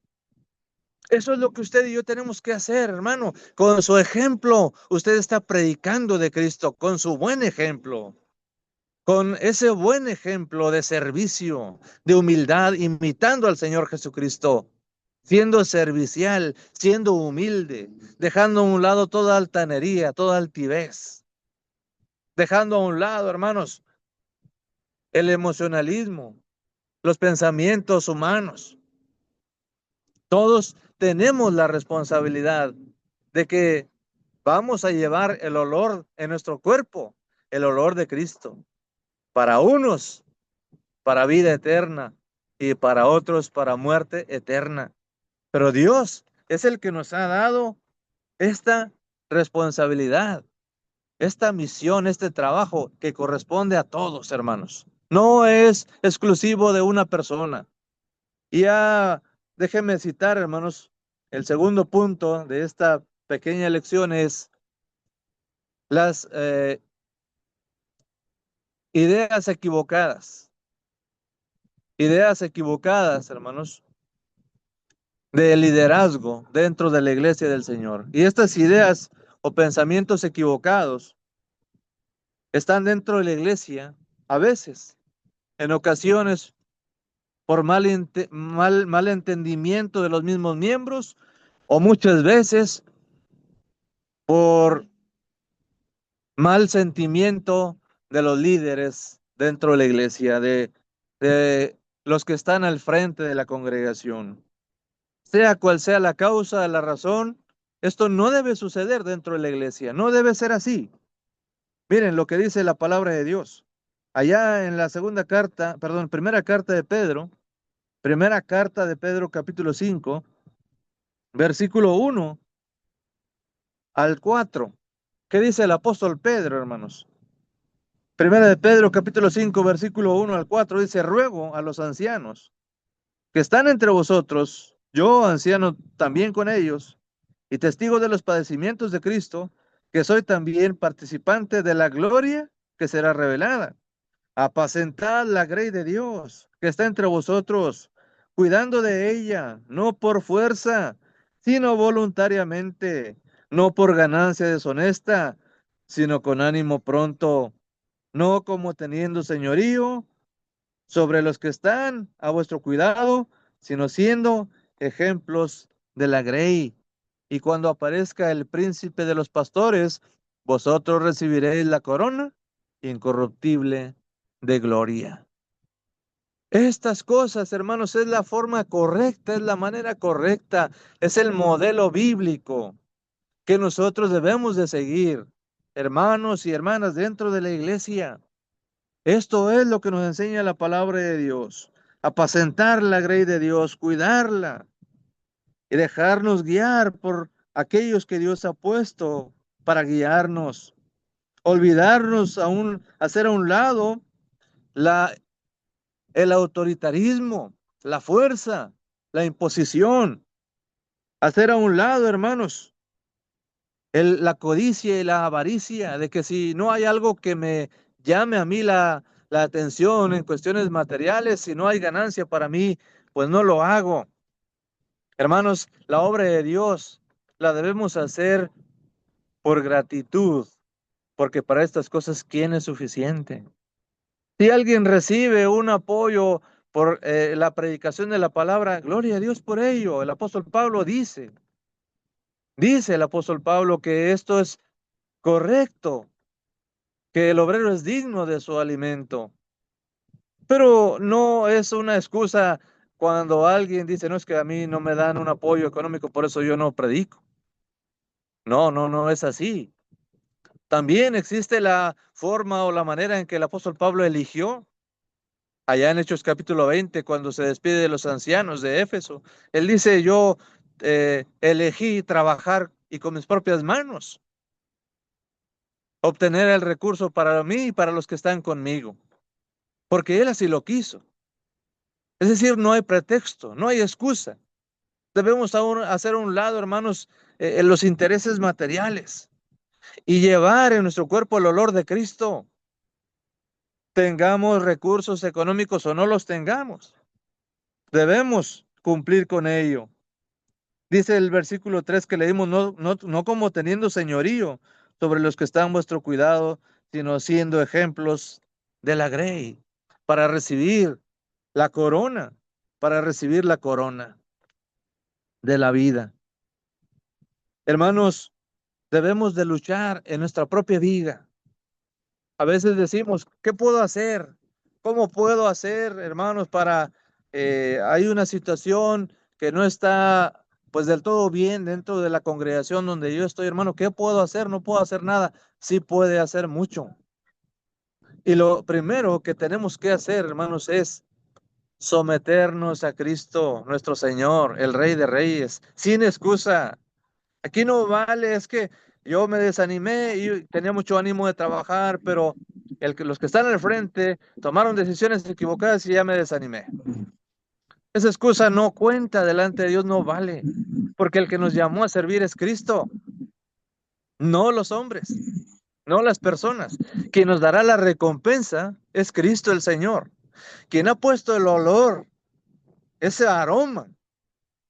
Eso es lo que usted y yo tenemos que hacer, hermano. Con su ejemplo, usted está predicando de Cristo, con su buen ejemplo. Con ese buen ejemplo de servicio, de humildad, imitando al Señor Jesucristo, siendo servicial, siendo humilde, dejando a un lado toda altanería, toda altivez, dejando a un lado, hermanos, el emocionalismo, los pensamientos humanos. Todos tenemos la responsabilidad de que vamos a llevar el olor en nuestro cuerpo, el olor de Cristo. Para unos, para vida eterna, y para otros, para muerte eterna. Pero Dios es el que nos ha dado esta responsabilidad, esta misión, este trabajo que corresponde a todos, hermanos. No es exclusivo de una persona. Y ya déjenme citar, hermanos, el segundo punto de esta pequeña lección es las ideas equivocadas. Ideas equivocadas, hermanos, de liderazgo dentro de la iglesia del Señor. Y estas ideas o pensamientos equivocados están dentro de la iglesia a veces, en ocasiones, por mal entendimiento de los mismos miembros, o muchas veces por mal sentimiento de los líderes dentro de la iglesia, de los que están al frente de la congregación. Sea cual sea la causa, la razón, esto no debe suceder dentro de la iglesia, no debe ser así. Miren lo que dice la palabra de Dios. Allá en la primera carta de Pedro capítulo 5, versículo 1 al 4. ¿Qué dice el apóstol Pedro, hermanos? Primera de Pedro capítulo 5, versículo 1 al 4 dice: ruego a los ancianos que están entre vosotros, yo anciano también con ellos, y testigo de los padecimientos de Cristo, que soy también participante de la gloria que será revelada. Apacentad la grey de Dios que está entre vosotros, cuidando de ella, no por fuerza, sino voluntariamente, no por ganancia deshonesta, sino con ánimo pronto, no como teniendo señorío sobre los que están a vuestro cuidado, sino siendo ejemplos de la grey. Y cuando aparezca el príncipe de los pastores, vosotros recibiréis la corona incorruptible de gloria. Estas cosas, hermanos, es la forma correcta, es la manera correcta, es el modelo bíblico que nosotros debemos de seguir, hermanos y hermanas dentro de la iglesia. Esto es lo que nos enseña la palabra de Dios: apacentar la grey de Dios, cuidarla y dejarnos guiar por aquellos que Dios ha puesto para guiarnos. Olvidarnos hacer a un lado el autoritarismo, la fuerza, la imposición. Hacer a un lado, hermanos, la codicia y la avaricia, de que si no hay algo que me llame a mí la atención en cuestiones materiales, si no hay ganancia para mí, pues no lo hago. Hermanos, la obra de Dios la debemos hacer por gratitud, porque para estas cosas, ¿quién es suficiente? Si alguien recibe un apoyo por la predicación de la palabra, gloria a Dios por ello. El apóstol Pablo dice el apóstol Pablo que esto es correcto, que el obrero es digno de su alimento. Pero no es una excusa cuando alguien dice: no, es que a mí no me dan un apoyo económico, por eso yo no predico. No, no es así. También existe la forma o la manera en que el apóstol Pablo eligió. Allá en Hechos capítulo 20, cuando se despide de los ancianos de Éfeso, él dice: yo elegí trabajar y con mis propias manos obtener el recurso para mí y para los que están conmigo, porque él así lo quiso. Es decir, no hay pretexto, no hay excusa. Debemos hacer a un lado, hermanos, los intereses materiales y llevar en nuestro cuerpo el olor de Cristo. Tengamos recursos económicos o no los tengamos, debemos cumplir con ello. Dice el versículo 3 que leímos, no como teniendo señorío sobre los que están en vuestro cuidado, sino siendo ejemplos de la grey, para recibir la corona, para recibir la corona de la vida. Hermanos, debemos de luchar en nuestra propia vida. A veces decimos, ¿qué puedo hacer? ¿Cómo puedo hacer, hermanos, para... hay una situación que no está pues del todo bien dentro de la congregación donde yo estoy, hermano? ¿Qué puedo hacer? No puedo hacer nada. Sí puede hacer mucho. Y lo primero que tenemos que hacer, hermanos, es someternos a Cristo, nuestro Señor, el Rey de Reyes, sin excusa. Aquí no vale, es que yo me desanimé y tenía mucho ánimo de trabajar, pero los que están al frente tomaron decisiones equivocadas y ya me desanimé. Esa excusa no cuenta delante de Dios, no vale, porque el que nos llamó a servir es Cristo, no los hombres, no las personas. Quien nos dará la recompensa es Cristo el Señor, quien ha puesto el olor, ese aroma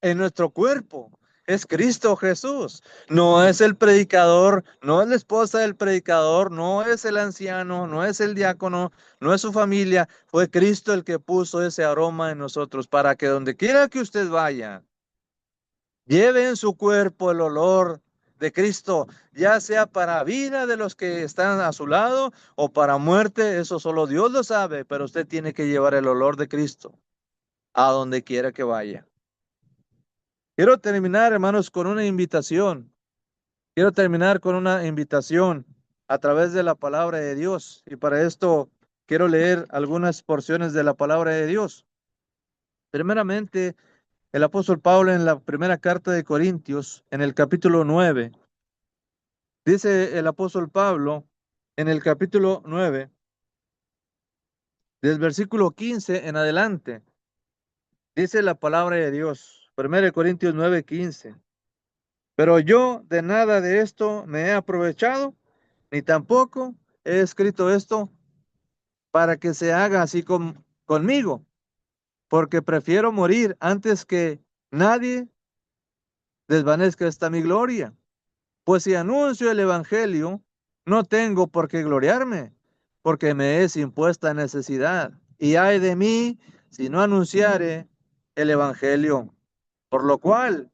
en nuestro cuerpo. Es Cristo Jesús, no es el predicador, no es la esposa del predicador, no es el anciano, no es el diácono, no es su familia. Fue Cristo el que puso ese aroma en nosotros para que donde quiera que usted vaya, lleve en su cuerpo el olor de Cristo, ya sea para vida de los que están a su lado o para muerte. Eso solo Dios lo sabe, pero usted tiene que llevar el olor de Cristo a donde quiera que vaya. Quiero terminar, hermanos, con una invitación. Quiero terminar con una invitación a través de la palabra de Dios. Y para esto quiero leer algunas porciones de la palabra de Dios. Primeramente, el apóstol Pablo en la primera carta de Corintios, en el capítulo 9. Dice el apóstol Pablo en el capítulo 9, del versículo 15 en adelante. Dice la palabra de Dios. 1 Corintios 9:15. Pero yo de nada de esto me he aprovechado, ni tampoco he escrito esto para que se haga así conmigo, porque prefiero morir antes que nadie desvanezca esta mi gloria. Pues si anuncio el evangelio, no tengo por qué gloriarme, porque me es impuesta necesidad. Y ay de mí si no anunciare el evangelio. Por lo cual,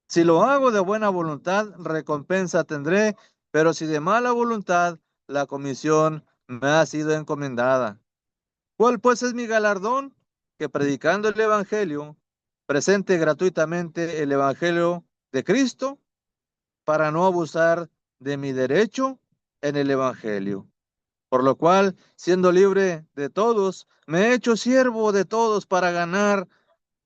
si lo hago de buena voluntad, recompensa tendré, pero si de mala voluntad, la comisión me ha sido encomendada. ¿Cuál pues es mi galardón? Que predicando el evangelio, presente gratuitamente el evangelio de Cristo, para no abusar de mi derecho en el evangelio. Por lo cual, siendo libre de todos, me he hecho siervo de todos para ganar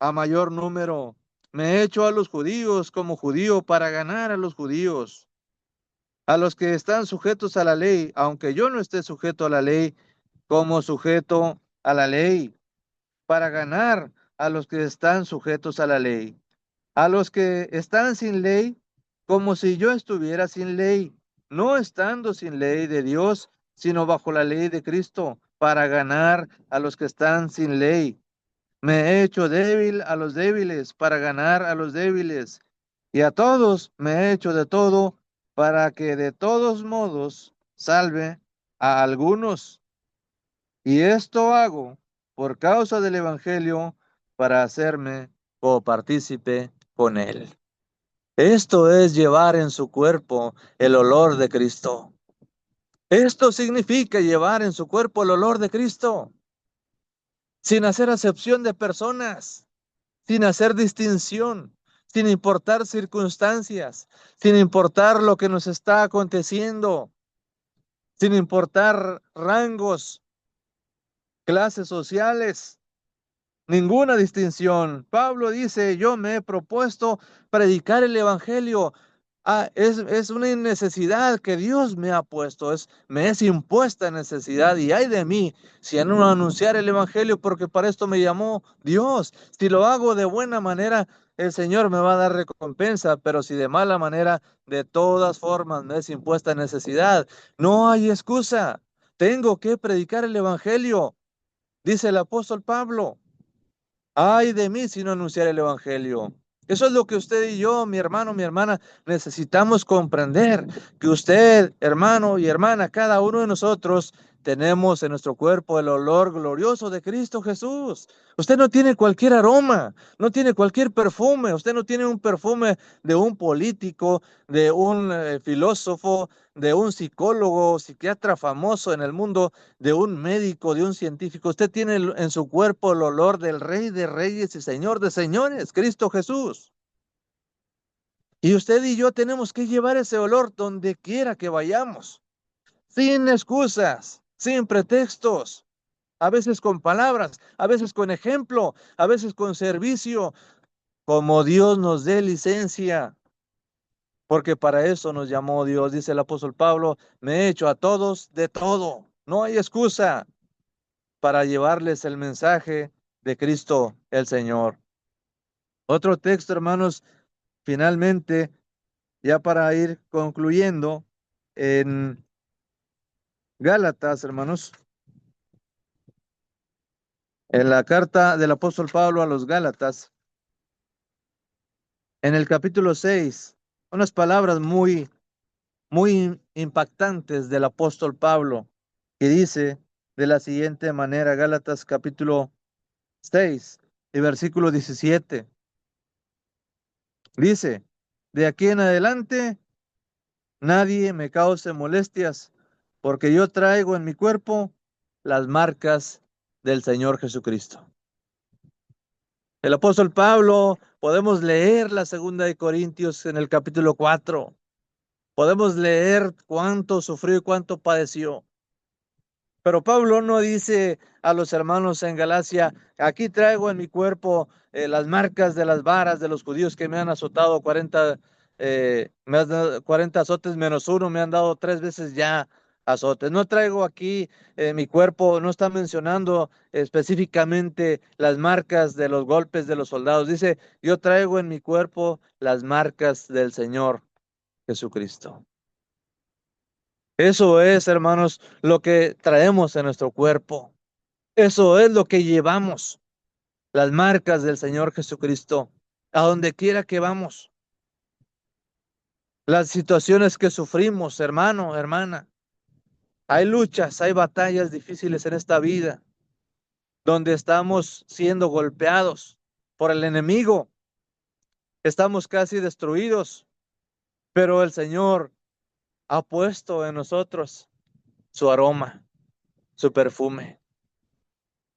a mayor número. Me he hecho a los judíos como judío para ganar a los judíos, a los que están sujetos a la ley, aunque yo no esté sujeto a la ley, como sujeto a la ley, para ganar a los que están sujetos a la ley, a los que están sin ley, como si yo estuviera sin ley, no estando sin ley de Dios, sino bajo la ley de Cristo, para ganar a los que están sin ley. Me he hecho débil a los débiles para ganar a los débiles. Y a todos me he hecho de todo para que de todos modos salve a algunos. Y esto hago por causa del Evangelio para hacerme copartícipe con él. Esto es llevar en su cuerpo el olor de Cristo. Esto significa llevar en su cuerpo el olor de Cristo, sin hacer acepción de personas, sin hacer distinción, sin importar circunstancias, sin importar lo que nos está aconteciendo, sin importar rangos, clases sociales, ninguna distinción. Pablo dice, yo me he propuesto predicar el evangelio Es una necesidad que Dios me ha puesto, me es impuesta necesidad, y ay de mí si no anunciar el evangelio, porque para esto me llamó Dios. Si lo hago de buena manera, el Señor me va a dar recompensa, pero si de mala manera, de todas formas me es impuesta necesidad. No hay excusa. Tengo que predicar el evangelio, dice el apóstol Pablo. Ay de mí si no anunciar el evangelio. Eso es lo que usted y yo, mi hermano, mi hermana, necesitamos comprender. Que usted, hermano y hermana, cada uno de nosotros tenemos en nuestro cuerpo el olor glorioso de Cristo Jesús. Usted no tiene cualquier aroma, no tiene cualquier perfume. Usted no tiene un perfume de un político, de un filósofo, de un psicólogo, psiquiatra famoso en el mundo, de un médico, de un científico. Usted tiene en su cuerpo el olor del Rey de Reyes y Señor de Señores, Cristo Jesús. Y usted y yo tenemos que llevar ese olor donde quiera que vayamos, sin excusas, sin pretextos, a veces con palabras, a veces con ejemplo, a veces con servicio, como Dios nos dé licencia, porque para eso nos llamó Dios. Dice el apóstol Pablo: me he hecho a todos de todo, no hay excusa para llevarles el mensaje de Cristo el Señor. Otro texto, hermanos, finalmente, ya para ir concluyendo, en Gálatas, hermanos, en la carta del apóstol Pablo a los Gálatas, en el capítulo 6, unas palabras muy impactantes del apóstol Pablo, que dice de la siguiente manera: Gálatas capítulo 6 y versículo 17. Dice: de aquí en adelante nadie me cause molestias, porque yo traigo en mi cuerpo las marcas del Señor Jesucristo. El apóstol Pablo, podemos leer la segunda de Corintios en el capítulo 4. Podemos leer cuánto sufrió y cuánto padeció. Pero Pablo no dice a los hermanos en Galacia: aquí traigo en mi cuerpo las marcas de las varas de los judíos que me han azotado 40, 40 azotes menos uno, me han dado 3 veces ya azotes. No traigo aquí mi cuerpo, no está mencionando específicamente las marcas de los golpes de los soldados. Dice: yo traigo en mi cuerpo las marcas del Señor Jesucristo. Eso es, hermanos, lo que traemos en nuestro cuerpo. Eso es lo que llevamos, las marcas del Señor Jesucristo, a donde quiera que vamos. Las situaciones que sufrimos, hermano, hermana. Hay luchas, hay batallas difíciles en esta vida, donde estamos siendo golpeados por el enemigo. Estamos casi destruidos, pero el Señor ha puesto en nosotros su aroma, su perfume.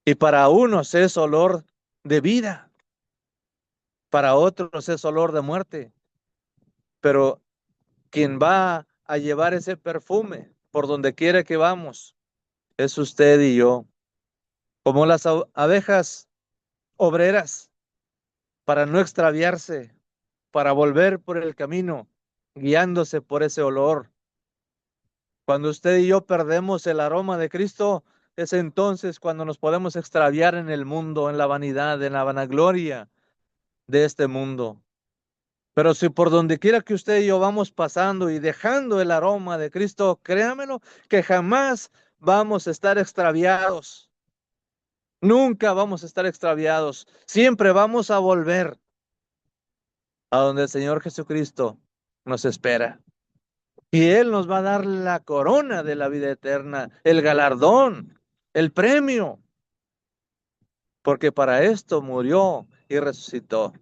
Y para unos es olor de vida, para otros es olor de muerte. Pero quien va a llevar ese perfume por donde quiera que vamos es usted y yo, como las abejas obreras, para no extraviarse, para volver por el camino, guiándose por ese olor. Cuando usted y yo perdemos el aroma de Cristo, es entonces cuando nos podemos extraviar en el mundo, en la vanidad, en la vanagloria de este mundo. Pero si por donde quiera que usted y yo vamos pasando y dejando el aroma de Cristo, créamelo, que jamás vamos a estar extraviados. Nunca vamos a estar extraviados. Siempre vamos a volver a donde el Señor Jesucristo nos espera. Y Él nos va a dar la corona de la vida eterna, el galardón, el premio, porque para esto murió y resucitó.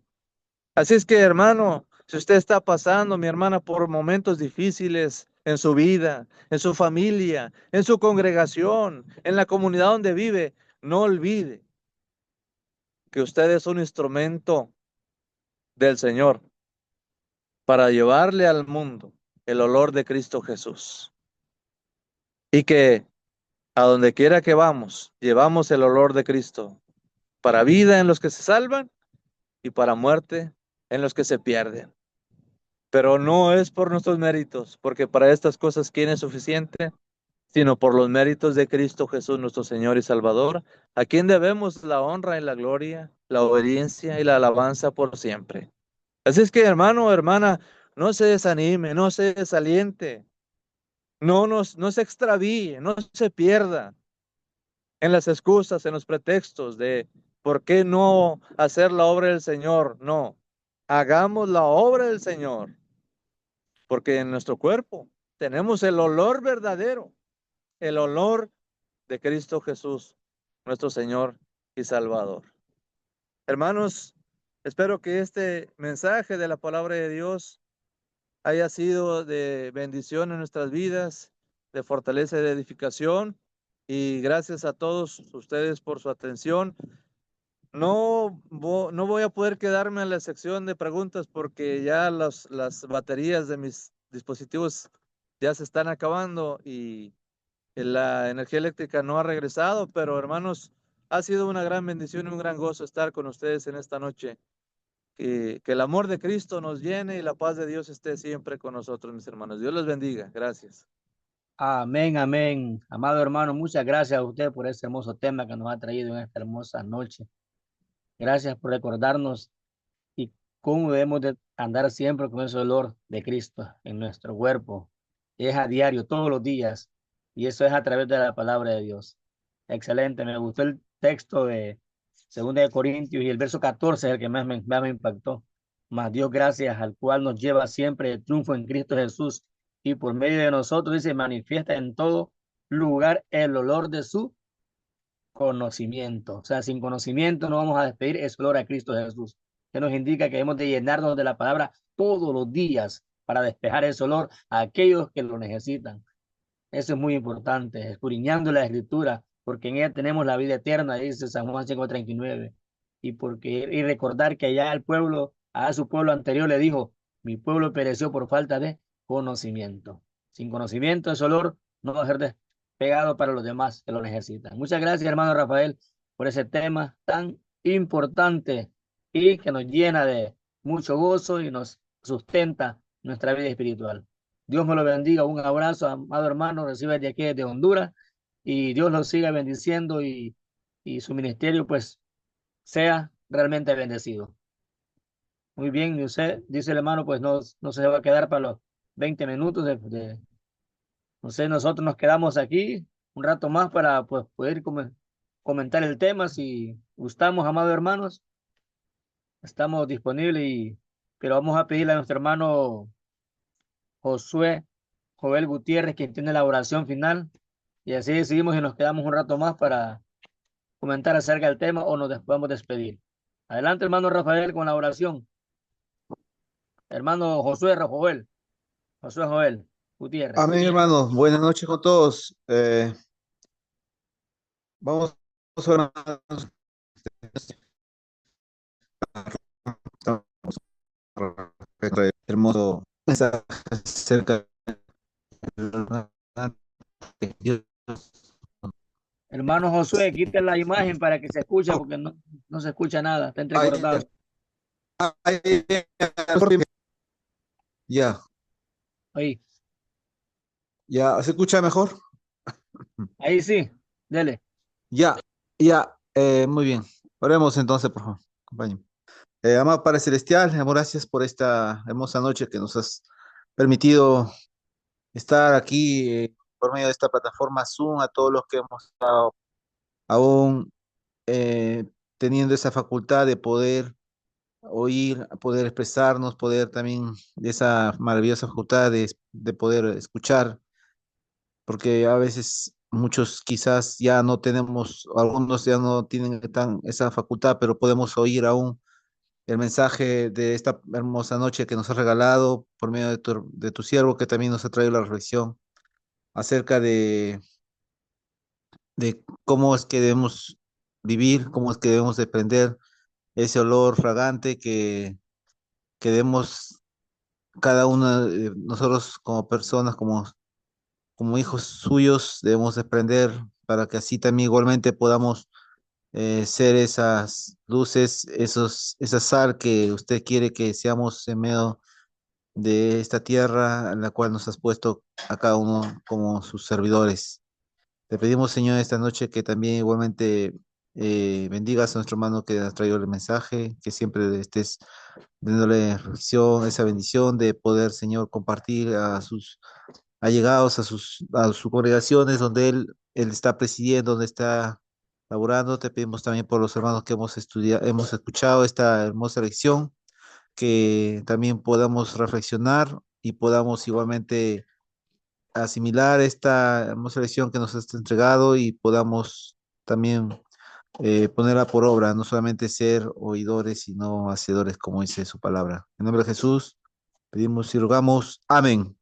Así es que, hermano, si usted está pasando, mi hermana, por momentos difíciles en su vida, en su familia, en su congregación, en la comunidad donde vive, no olvide que usted es un instrumento del Señor para llevarle al mundo el olor de Cristo Jesús. Y que a donde quiera que vamos, llevamos el olor de Cristo para vida en los que se salvan y para muerte en los que se pierden. pero no es por nuestros méritos, porque para estas cosas, ¿quién es suficiente? Sino por los méritos de Cristo Jesús, nuestro Señor y Salvador, a quien debemos la honra y la gloria, la obediencia y la alabanza por siempre. Así es que, hermano, hermana, no se desanime, no se desaliente, no se extravíe, no se pierda en las excusas, en los pretextos de por qué no hacer la obra del Señor. No, hagamos la obra del Señor, porque en nuestro cuerpo tenemos el olor verdadero, el olor de Cristo Jesús, nuestro Señor y Salvador. Hermanos, espero que este mensaje de la palabra de Dios haya sido de bendición en nuestras vidas, de fortaleza y de edificación. Y gracias a todos ustedes por su atención. No voy a poder quedarme en la sección de preguntas porque ya las baterías de mis dispositivos ya se están acabando y la energía eléctrica no ha regresado, pero hermanos, ha sido una gran bendición y un gran gozo estar con ustedes en esta noche. Que el amor de Cristo nos llene y la paz de Dios esté siempre con nosotros, mis hermanos. Dios los bendiga. Gracias. Amén, amén. Amado hermano, muchas gracias a usted por ese hermoso tema que nos ha traído en esta hermosa noche. Gracias por recordarnos y cómo debemos de andar siempre con ese olor de Cristo en nuestro cuerpo. Es a diario, todos los días, y eso es a través de la palabra de Dios. Excelente, me gustó el texto de 2 Corintios y el verso 14 es el que más me impactó. Mas Dios gracias al cual nos lleva siempre el triunfo en Cristo Jesús y por medio de nosotros dice manifiesta en todo lugar el olor de su conocimiento. O sea, sin conocimiento no vamos a despedir ese olor a Cristo Jesús, que nos indica que debemos de llenarnos de la palabra todos los días para despejar ese olor a aquellos que lo necesitan. Eso es muy importante, escudriñando la escritura, porque en ella tenemos la vida eterna, dice San Juan 5:39. Y recordar que ya el pueblo, a su pueblo anterior le dijo, mi pueblo pereció por falta de conocimiento. Sin conocimiento, ese olor no va a ser despegado para los demás que lo necesitan. Muchas gracias, hermano Rafael, por ese tema tan importante y que nos llena de mucho gozo y nos sustenta nuestra vida espiritual. Dios me lo bendiga. Un abrazo, amado hermano. Recibe de aquí desde Honduras y Dios lo siga bendiciendo y su ministerio pues sea realmente bendecido. Muy bien, y usted, dice el hermano, pues no se va a quedar para los 20 minutos no sé, nosotros nos quedamos aquí un rato más para pues poder comentar el tema. Si gustamos, amados hermanos, estamos disponibles pero vamos a pedirle a nuestro hermano Josué Joel Gutiérrez, quien tiene la oración final. Y así decidimos y nos quedamos un rato más para comentar acerca del tema o nos podemos despedir. Adelante, hermano Rafael, con la oración. Hermano Josué Joel Gutiérrez. Amén, hermanos. Buenas noches con todos. Vamos a orar, hermoso mensaje acerca de Dios. Hermano Josué, quite la imagen para que se escuche porque no se escucha nada, está entrecortado. Ya, Ahí, ya, ¿se escucha mejor? ahí sí, dele. Ya, ya, muy bien. Oremos entonces, por favor. Acompáñenme. Amado Padre Celestial, amor, gracias por esta hermosa noche que nos has permitido estar aquí por medio de esta plataforma Zoom, a todos los que hemos estado aún teniendo esa facultad de poder oír, poder expresarnos, poder también de esa maravillosa facultad de poder escuchar, porque a veces muchos quizás ya no tenemos, algunos ya no tienen esa facultad, pero podemos oír aún el mensaje de esta hermosa noche que nos has regalado por medio de tu siervo, que también nos ha traído la reflexión acerca de cómo es que debemos vivir, cómo es que debemos desprender ese olor fragante que debemos cada uno de nosotros como personas, como hijos suyos, debemos desprender para que así también igualmente podamos ser esas luces, esa sal que usted quiere que seamos en medio de esta tierra en la cual nos has puesto a cada uno como sus servidores. Te pedimos, Señor, esta noche que también igualmente bendigas a nuestro hermano que ha traído el mensaje, que siempre estés dándole reflexión, esa bendición de poder, Señor, compartir a sus allegados, a sus congregaciones donde él está presidiendo, donde está laborando. Te pedimos también por los hermanos que hemos estudiado, hemos escuchado esta hermosa lección, que también podamos reflexionar y podamos igualmente asimilar esta hermosa lección que nos has entregado y podamos también ponerla por obra, no solamente ser oidores, sino hacedores, como dice su palabra. En nombre de Jesús, pedimos y rogamos. Amén.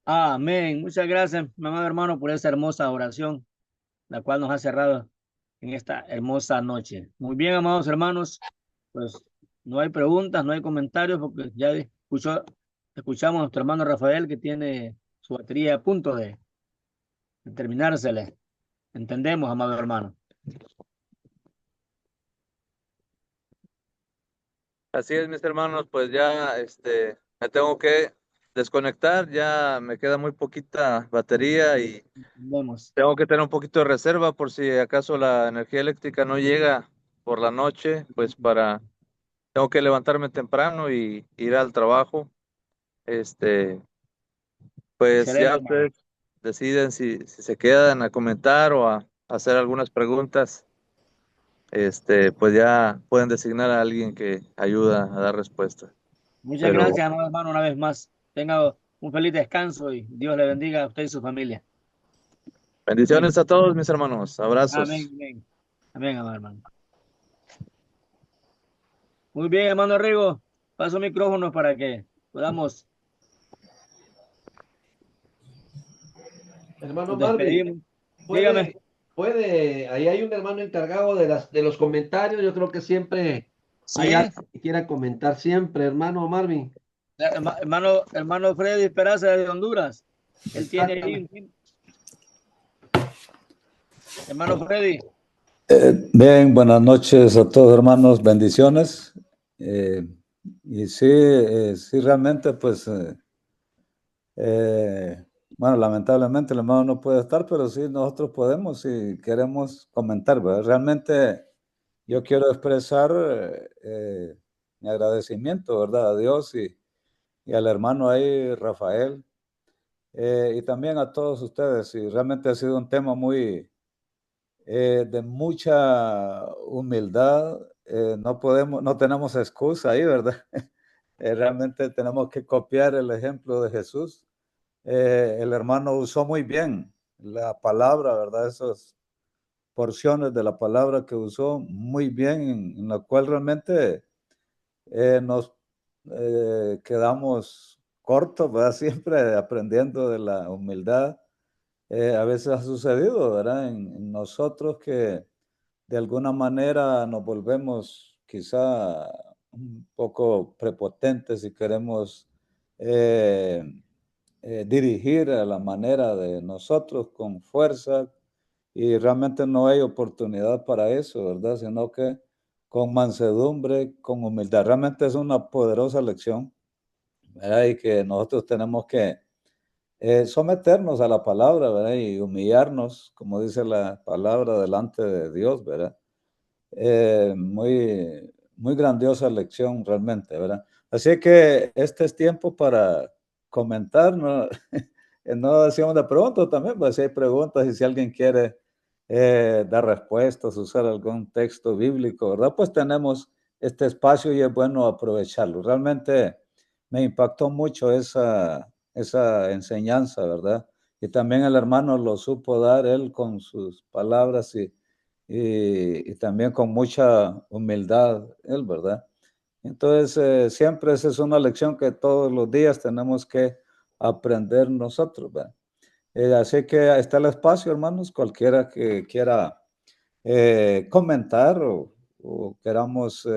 Amén. Muchas gracias, mi amado hermano, por esa hermosa oración, la cual nos ha cerrado en esta hermosa noche. Muy bien, amados hermanos, pues no hay preguntas, no hay comentarios, porque ya escuchamos a nuestro hermano Rafael que tiene su batería a punto de terminársele. Entendemos, amado hermano. Así es, mis hermanos, pues ya me tengo que desconectar, ya me queda muy poquita batería y Entendemos. tengo que tener un poquito de reserva por si acaso la energía eléctrica no llega por la noche, pues tengo que levantarme temprano y ir al trabajo. Este, pues Excelente, ya hermano. ustedes deciden si se quedan a comentar o a hacer algunas preguntas. Pues ya pueden designar a alguien que ayuda a dar respuesta. Muchas Pero gracias, amado hermano, una vez más. Tenga un feliz descanso y Dios le bendiga a usted y su familia. Amén. bendiciones a todos, mis hermanos. Amén. Abrazos. Amén. Amén, amado hermano. Muy bien, hermano Rigo. Paso micrófono para que podamos, Hermano nos Marvin, despedimos. Dígame. ahí hay un hermano encargado de los comentarios. Yo creo que siempre hay Sí, alguien que quiera comentar siempre, hermano Marvin. hermano Freddy Peraza de Honduras. Él tiene ahí, Exactamente. hermano Freddy. Bien, buenas noches a todos hermanos, bendiciones. Eh, y sí, sí realmente pues, bueno, lamentablemente el hermano no puede estar, pero sí nosotros podemos y queremos comentar, ¿verdad? Realmente yo quiero expresar mi agradecimiento, ¿verdad? A Dios y al hermano ahí, Rafael, y también a todos ustedes. Y realmente ha sido un tema muy de mucha humildad. No podemos, no tenemos excusa ahí, ¿verdad? Realmente tenemos que copiar el ejemplo de Jesús. El hermano usó muy bien la palabra, ¿verdad? Esas porciones de la palabra que usó muy bien, en la cual realmente nos quedamos cortos, ¿verdad? Siempre aprendiendo de la humildad. A veces ha sucedido, ¿verdad? En nosotros que de alguna manera nos volvemos quizá un poco prepotentes y queremos eh, dirigir a la manera de nosotros con fuerza y realmente no hay oportunidad para eso, ¿verdad? Sino que con mansedumbre, con humildad. Realmente es una poderosa lección, ¿verdad? Y que nosotros tenemos que someternos a la palabra, ¿verdad? Y humillarnos, como dice la palabra, delante de Dios, ¿verdad? Muy grandiosa lección realmente, ¿verdad? Así que este es tiempo para comentar, ¿no? No hacíamos de preguntas también, pues si hay preguntas y si alguien quiere dar respuestas, usar algún texto bíblico, ¿verdad? Pues tenemos este espacio y es bueno aprovecharlo. Realmente me impactó mucho esa enseñanza, ¿verdad? Y también el hermano lo supo dar él con sus palabras y también con mucha humildad, él, ¿verdad? Entonces, siempre esa es una lección que todos los días tenemos que aprender nosotros, ¿verdad? Así que ahí está el espacio, hermanos, cualquiera que quiera comentar o queramos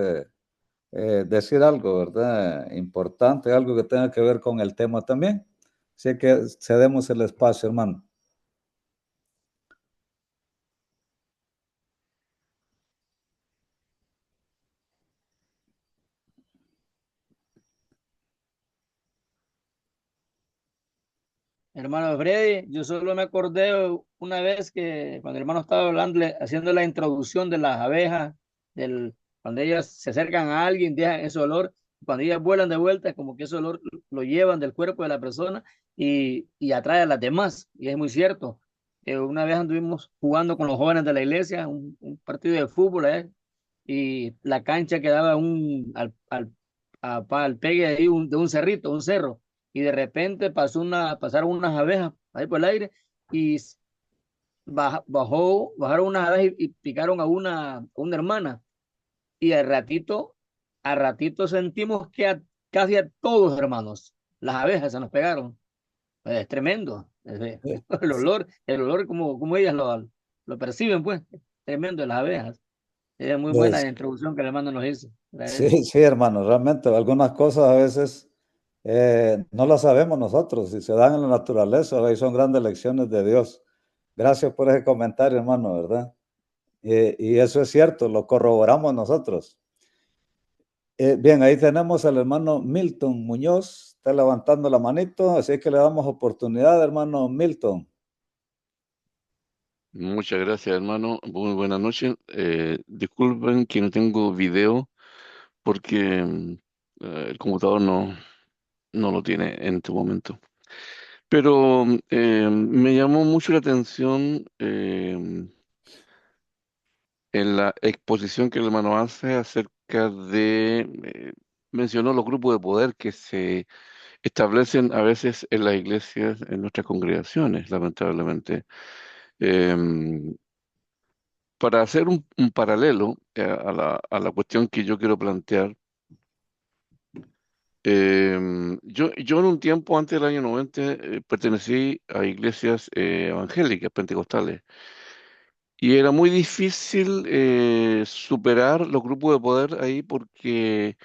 decir algo, ¿verdad? Importante, algo que tenga que ver con el tema también. Así que cedemos el espacio, hermano. Hermano Freddy, yo solo me acordé una vez que cuando el hermano estaba hablando, haciendo la introducción de las abejas, cuando ellas se acercan a alguien, dejan ese olor, cuando ellas vuelan de vuelta, como que ese olor lo llevan del cuerpo de la persona y atrae a las demás. Y es muy cierto. Una vez anduvimos jugando con los jóvenes de la iglesia, un partido de fútbol, y la cancha quedaba al pegue de ahí de un cerrito, un cerro, y de repente pasaron unas abejas ahí por el aire y bajaron unas abejas y picaron a una hermana, y al ratito sentimos que casi a todos, hermanos, las abejas se nos pegaron. Es tremendo. El olor como ellas lo perciben, pues, tremendo de las abejas. Es muy buena Pues, la introducción que el hermano nos hizo. sí, Agradezco. sí, hermano, realmente algunas cosas a veces no las sabemos nosotros y se dan en la naturaleza y son grandes lecciones de Dios. Gracias por ese comentario, hermano, ¿verdad? Y eso es cierto, lo corroboramos nosotros. Bien, ahí tenemos al hermano Milton Muñoz, está levantando la manito, así que le damos oportunidad, hermano Milton. Muchas gracias, hermano. Muy buenas noches. Disculpen que no tengo video porque el computador no lo tiene en este momento. Pero me llamó mucho la atención en la exposición que el hermano hace acerca mencionó los grupos de poder que se establecen a veces en las iglesias, en nuestras congregaciones, lamentablemente. Em, para hacer un paralelo a la cuestión que yo quiero plantear, yo en un tiempo antes del año 90 pertenecí a iglesias evangélicas, pentecostales, y era muy difícil superar los grupos de poder ahí porque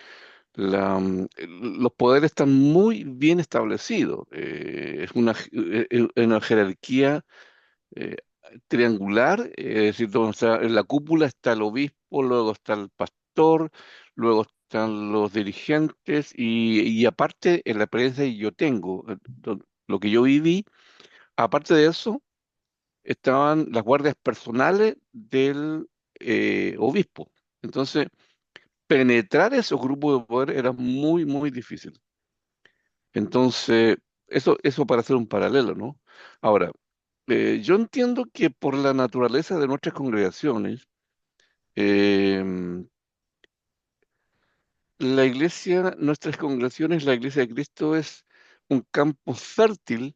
los poderes están muy bien establecidos. Es una jerarquía eh, triangular, es decir, o sea, en la cúpula está el obispo, luego está el pastor, luego están los dirigentes y aparte en la experiencia que yo tengo, lo que yo viví, aparte de eso, estaban las guardias personales del obispo. Entonces, penetrar esos grupos de poder era muy, muy difícil. Entonces, eso para hacer un paralelo, ¿no? Ahora, yo entiendo que por la naturaleza de nuestras congregaciones, em, la iglesia, nuestras congregaciones, la iglesia de Cristo es un campo fértil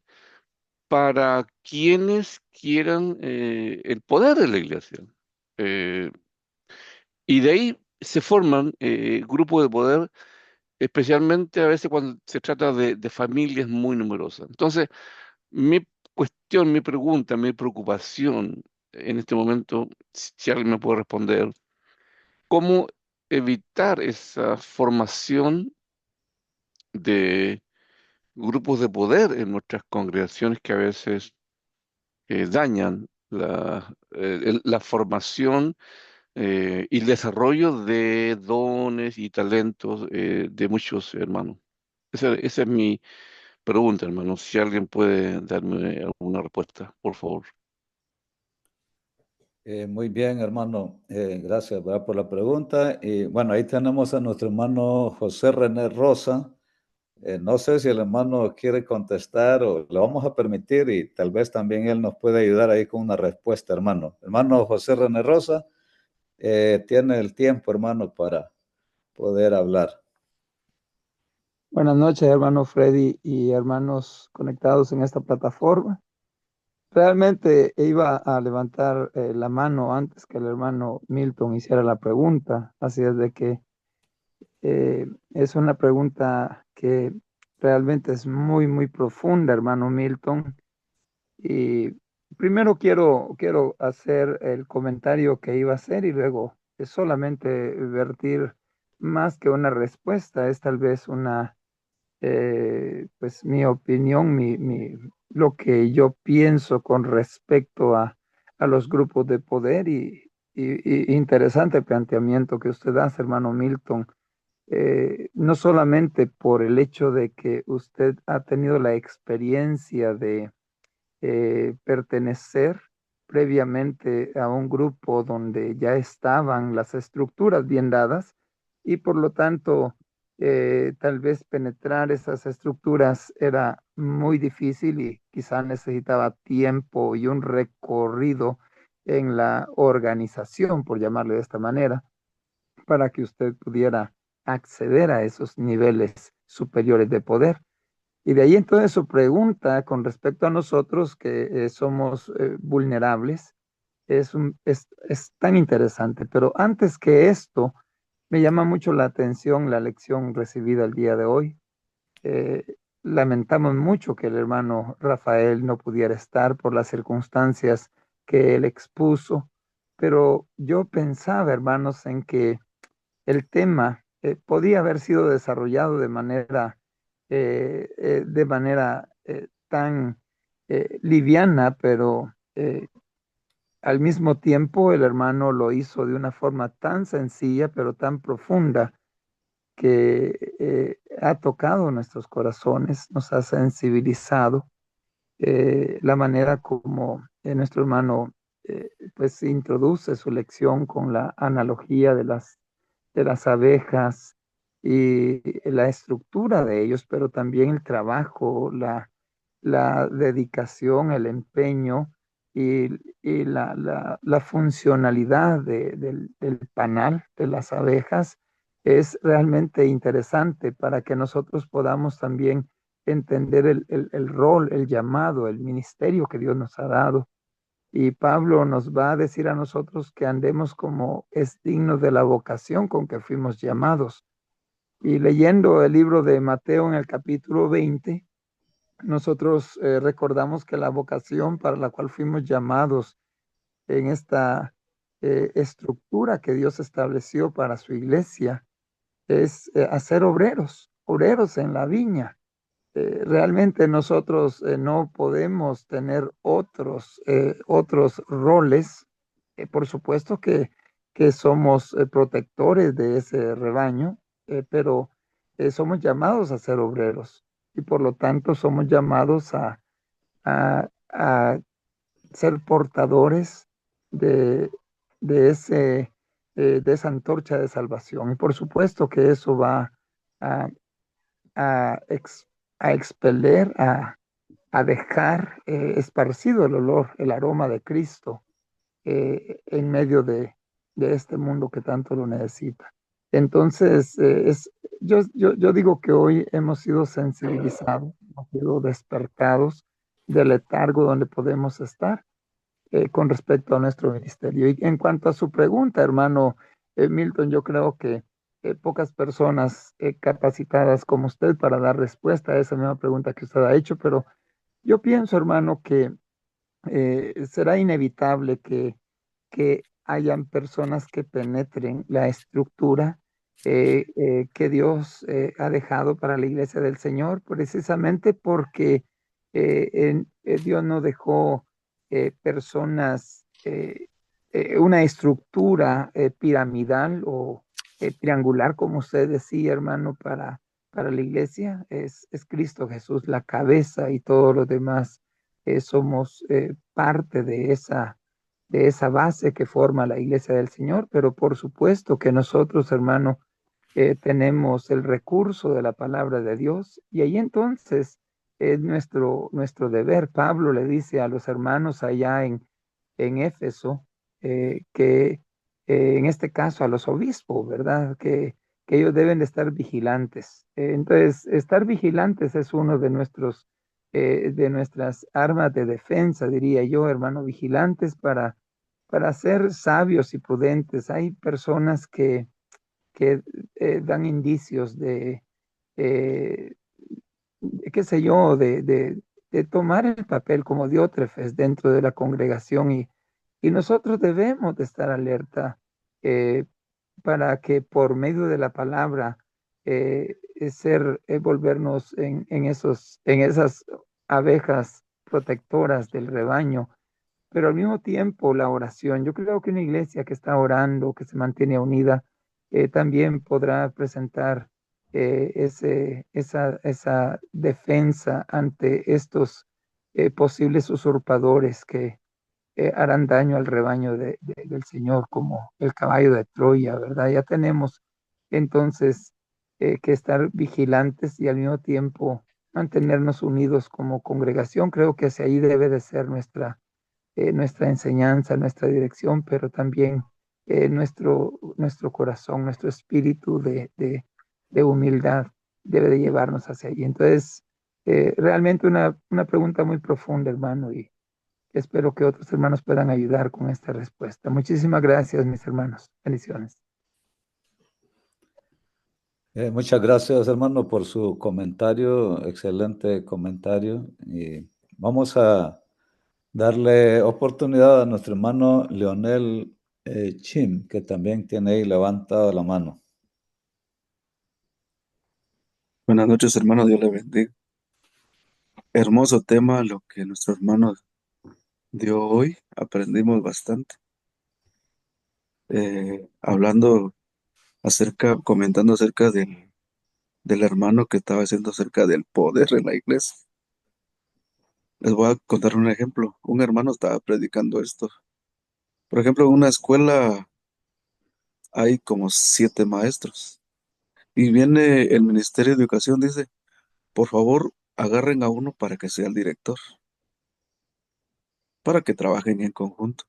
para quienes quieran el poder de la iglesia. Eh, y de ahí se forman grupos de poder, especialmente a veces cuando se trata de familias muy numerosas. Entonces, mi cuestión, mi pregunta, mi preocupación en este momento, si alguien me puede responder, ¿cómo evitar esa formación de grupos de poder en nuestras congregaciones que a veces dañan la formación y el desarrollo de dones y talentos de muchos hermanos? Esa es mi pregunta, hermano. Si alguien puede darme alguna respuesta, por favor. Muy bien, hermano. Gracias, ¿verdad?, por la pregunta. Y bueno, ahí tenemos a nuestro hermano José René Rosa. No sé si el hermano quiere contestar o le vamos a permitir y tal vez también él nos puede ayudar ahí con una respuesta, hermano. Hermano José René Rosa, tiene el tiempo, hermano, para poder hablar. Buenas noches, hermano Freddy y hermanos conectados en esta plataforma. Realmente iba a levantar la mano antes que el hermano Milton hiciera la pregunta, así es de que es una pregunta que realmente es muy, muy profunda, hermano Milton. Y primero quiero hacer el comentario que iba a hacer y luego es solamente vertir más que una respuesta, es tal vez una pues mi opinión, lo que yo pienso con respecto a los grupos de poder y interesante planteamiento que usted hace, hermano Milton. no solamente por el hecho de que usted ha tenido la experiencia de pertenecer previamente a un grupo donde ya estaban las estructuras bien dadas y por lo tanto tal vez penetrar esas estructuras era muy difícil y quizá necesitaba tiempo y un recorrido en la organización, por llamarle de esta manera, para que usted pudiera acceder a esos niveles superiores de poder. Y de ahí entonces su pregunta con respecto a nosotros que somos vulnerables es tan interesante. Pero antes que esto, me llama mucho la atención la lección recibida el día de hoy. Eh, Lamentamos mucho que el hermano Rafael no pudiera estar por las circunstancias que él expuso, pero yo pensaba, hermanos, en que el tema podía haber sido desarrollado de manera tan liviana, pero al mismo tiempo el hermano lo hizo de una forma tan sencilla, pero tan profunda, que ha tocado nuestros corazones, nos ha sensibilizado la manera como nuestro hermano pues introduce su lección con la analogía de las abejas y la estructura de ellos, pero también el trabajo, la dedicación, el empeño y, la funcionalidad del panal de las abejas es realmente interesante para que nosotros podamos también entender el rol, el llamado, el ministerio que Dios nos ha dado. Y Pablo nos va a decir a nosotros que andemos como es digno de la vocación con que fuimos llamados. Y leyendo el libro de Mateo en el capítulo 20, nosotros recordamos que la vocación para la cual fuimos llamados en esta estructura que Dios estableció para su iglesia es hacer obreros, obreros en la viña. Realmente nosotros no podemos tener otros roles. Por supuesto que somos protectores de ese rebaño, pero somos llamados a ser obreros y por lo tanto somos llamados a ser portadores de, de esa antorcha de salvación. Y por supuesto que eso va a, a, ex- a expeler, a dejar esparcido el olor, el aroma de Cristo en medio de este mundo que tanto lo necesita. Entonces, yo digo que hoy hemos sido sensibilizados, hemos sido despertados del letargo donde podemos estar con respecto a nuestro ministerio. Y en cuanto a su pregunta, hermano Milton, yo creo que pocas personas capacitadas como usted para dar respuesta a esa misma pregunta que usted ha hecho, pero yo pienso, hermano, que será inevitable que hayan personas que penetren la estructura que Dios ha dejado para la iglesia del Señor, precisamente porque Dios no dejó personas, una estructura piramidal o triangular, como usted decía, hermano, para la iglesia. Es Cristo Jesús la cabeza y todos los demás somos parte de esa base que forma la iglesia del Señor, pero por supuesto que nosotros, hermano, tenemos el recurso de la palabra de Dios y ahí entonces es nuestro deber. Pablo le dice a los hermanos allá en Éfeso que en este caso a los obispos, ¿verdad? Que ellos deben de estar vigilantes. Entonces, estar vigilantes es uno de nuestras armas de defensa, diría yo, hermano, vigilantes para ser sabios y prudentes. Hay personas que dan indicios eh, qué sé yo, de tomar el papel como diótrefes dentro de la congregación y nosotros debemos de estar alerta eh, para que por medio de la palabra volvernos en esas abejas protectoras del rebaño, pero al mismo tiempo la oración. Yo creo que una iglesia que está orando, que se mantiene unida, también podrá presentar esa defensa ante estos posibles usurpadores que harán daño al rebaño del Señor, como el caballo de Troya, ¿verdad? Ya tenemos entonces que estar vigilantes y al mismo tiempo mantenernos unidos como congregación. Creo que hacia ahí debe de ser nuestra enseñanza, nuestra dirección, pero también nuestro corazón, nuestro espíritu de humildad debe de llevarnos hacia allí. Entonces, realmente una pregunta muy profunda, hermano, y espero que otros hermanos puedan ayudar con esta respuesta. Muchísimas gracias, mis hermanos. Bendiciones. Muchas gracias, hermano, por su comentario, excelente comentario. Y vamos a darle oportunidad a nuestro hermano Leonel Chim, que también tiene ahí levantado la mano. Buenas noches, hermano, Dios le bendiga. Hermoso tema lo que nuestro hermano dio hoy, aprendimos bastante. Comentando acerca del hermano que estaba haciendo acerca del poder en la iglesia. Les voy a contar un ejemplo. Un hermano estaba predicando esto. Por ejemplo, en una escuela hay como 7 maestros. Y viene el Ministerio de Educación, dice, por favor, agarren a uno para que sea el director, para que trabajen en conjunto.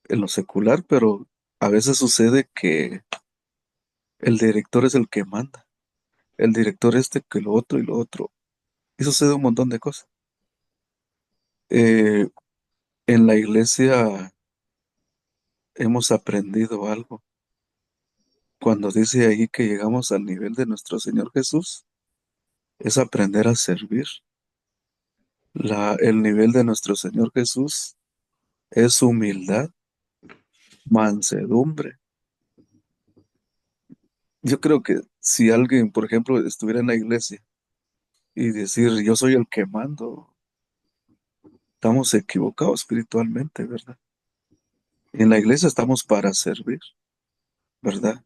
En lo secular, pero a veces sucede que el director es el que manda. El director que lo otro y lo otro. Y sucede un montón de cosas. Eh, en la iglesia hemos aprendido algo. Cuando dice ahí que llegamos al nivel de nuestro Señor Jesús, es aprender a servir. El nivel de nuestro Señor Jesús es humildad, mansedumbre. Yo creo que si alguien, por ejemplo, estuviera en la iglesia y decir, yo soy el que mando, estamos equivocados espiritualmente, ¿verdad? En la iglesia estamos para servir, ¿verdad?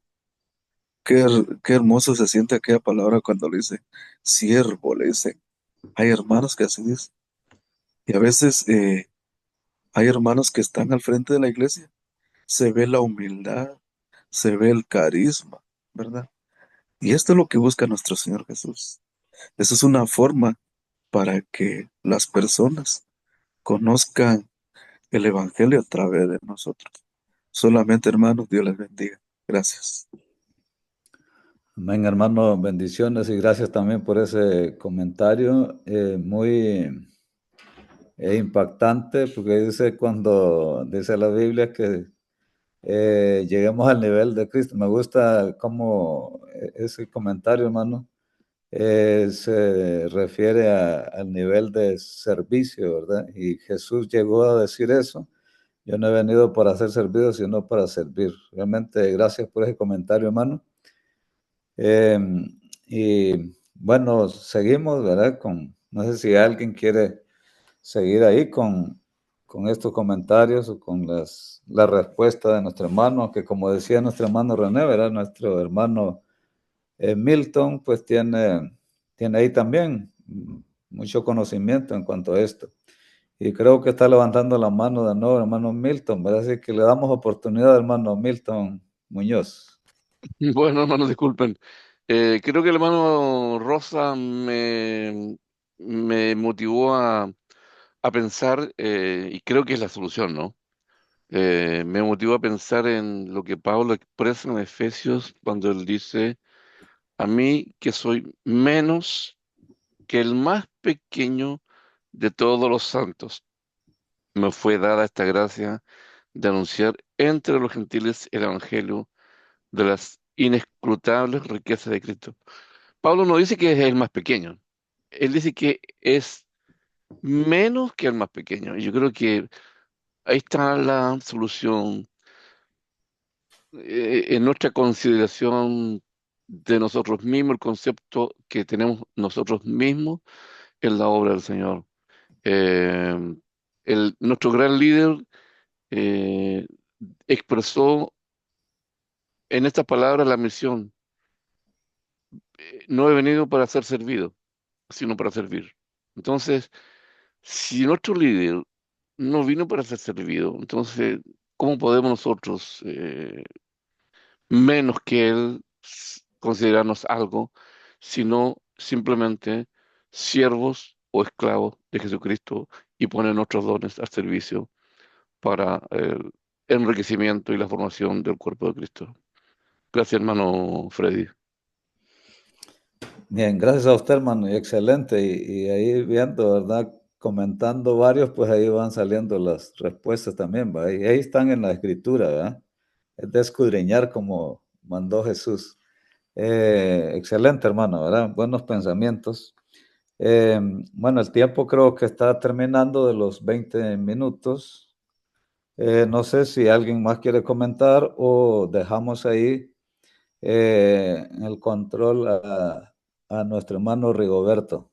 Qué hermoso se siente aquella palabra cuando le dice siervo, le dice. Hay hermanos que así dicen. Y a veces hay hermanos que están al frente de la iglesia. Se ve la humildad, se ve el carisma, ¿verdad? Y esto es lo que busca nuestro Señor Jesús. Eso es una forma para que las personas conozcan el Evangelio a través de nosotros. Solamente, hermanos, Dios les bendiga. Gracias. Amén, hermano, bendiciones y gracias también por ese comentario muy impactante, porque dice cuando dice la Biblia que lleguemos al nivel de Cristo. Me gusta cómo ese comentario, hermano, se refiere al nivel de servicio, ¿verdad? Y Jesús llegó a decir eso. Yo no he venido para ser servido, sino para servir. Realmente, gracias por ese comentario, hermano. Y bueno, seguimos, ¿verdad? No sé si alguien quiere seguir ahí con estos comentarios o con la respuesta de nuestro hermano, que como decía nuestro hermano René, ¿verdad? Nuestro hermano Milton, pues tiene ahí también mucho conocimiento en cuanto a esto. Y creo que está levantando la mano de nuevo, hermano Milton, ¿verdad? Así que le damos oportunidad, hermano Milton Muñoz. Bueno, hermanos, disculpen. Creo que el hermano Rosa me motivó a pensar, y creo que es la solución, ¿no? Me motivó a pensar en lo que Pablo expresa en Efesios cuando él dice, a mí que soy menos que el más pequeño de todos los santos, me fue dada esta gracia de anunciar entre los gentiles el evangelio de las inescrutables riquezas de Cristo. Pablo no dice que es el más pequeño, él dice que es menos que el más pequeño. Y yo creo que ahí está la solución en nuestra consideración de nosotros mismos, el concepto que tenemos nosotros mismos en la obra del Señor. Eh, nuestro gran líder eh, expresó en esta palabra la misión. No he venido para ser servido, sino para servir. Entonces, si nuestro líder no vino para ser servido, entonces, ¿cómo podemos nosotros, menos que él, considerarnos algo, sino simplemente siervos o esclavos de Jesucristo y poner nuestros dones al servicio para el enriquecimiento y la formación del cuerpo de Cristo? Gracias, hermano Freddy. Bien, gracias a usted, hermano, y excelente. Y ahí viendo, ¿verdad? Comentando varios, pues ahí van saliendo las respuestas también, ¿va? Y ahí están en la escritura, ¿verdad? Es de escudriñar como mandó Jesús. Excelente, hermano, ¿verdad? Buenos pensamientos. Bueno, el tiempo creo que está terminando de los 20 minutos. No sé si alguien más quiere comentar o dejamos ahí el control a nuestro hermano Rigoberto.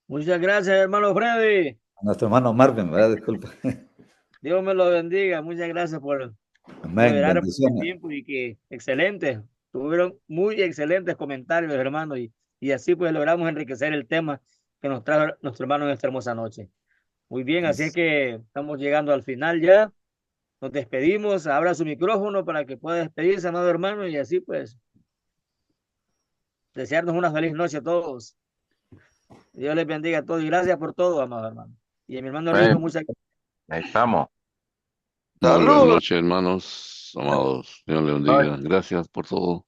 Muchas gracias, hermano Freddy. A nuestro hermano Marvin, ¿verdad? Disculpa. Dios me lo bendiga. Muchas gracias por Amén, liberar el bendiciones. tiempo y que excelente. Tuvieron muy excelentes comentarios, hermano, y así pues logramos enriquecer el tema que nos trajo nuestro hermano en esta hermosa noche. Muy bien, así es que estamos llegando al final ya. Nos despedimos. Abra su micrófono para que pueda despedirse, amado hermano, y así pues desearnos una feliz noche a todos. Dios les bendiga a todos y gracias por todo, amado hermano. Y a mi hermano Rico, muchas gracias. Ahí estamos. Buenas noches, hermanos amados. Dios les bendiga. Gracias por todo.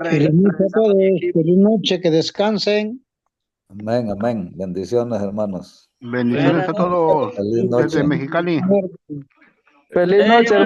Feliz noche a todos. Feliz noche, que descansen. Amén, amén. Bendiciones, hermanos. Bendiciones a todos Feliz noche. desde Mexicali. Feliz noche, hermano.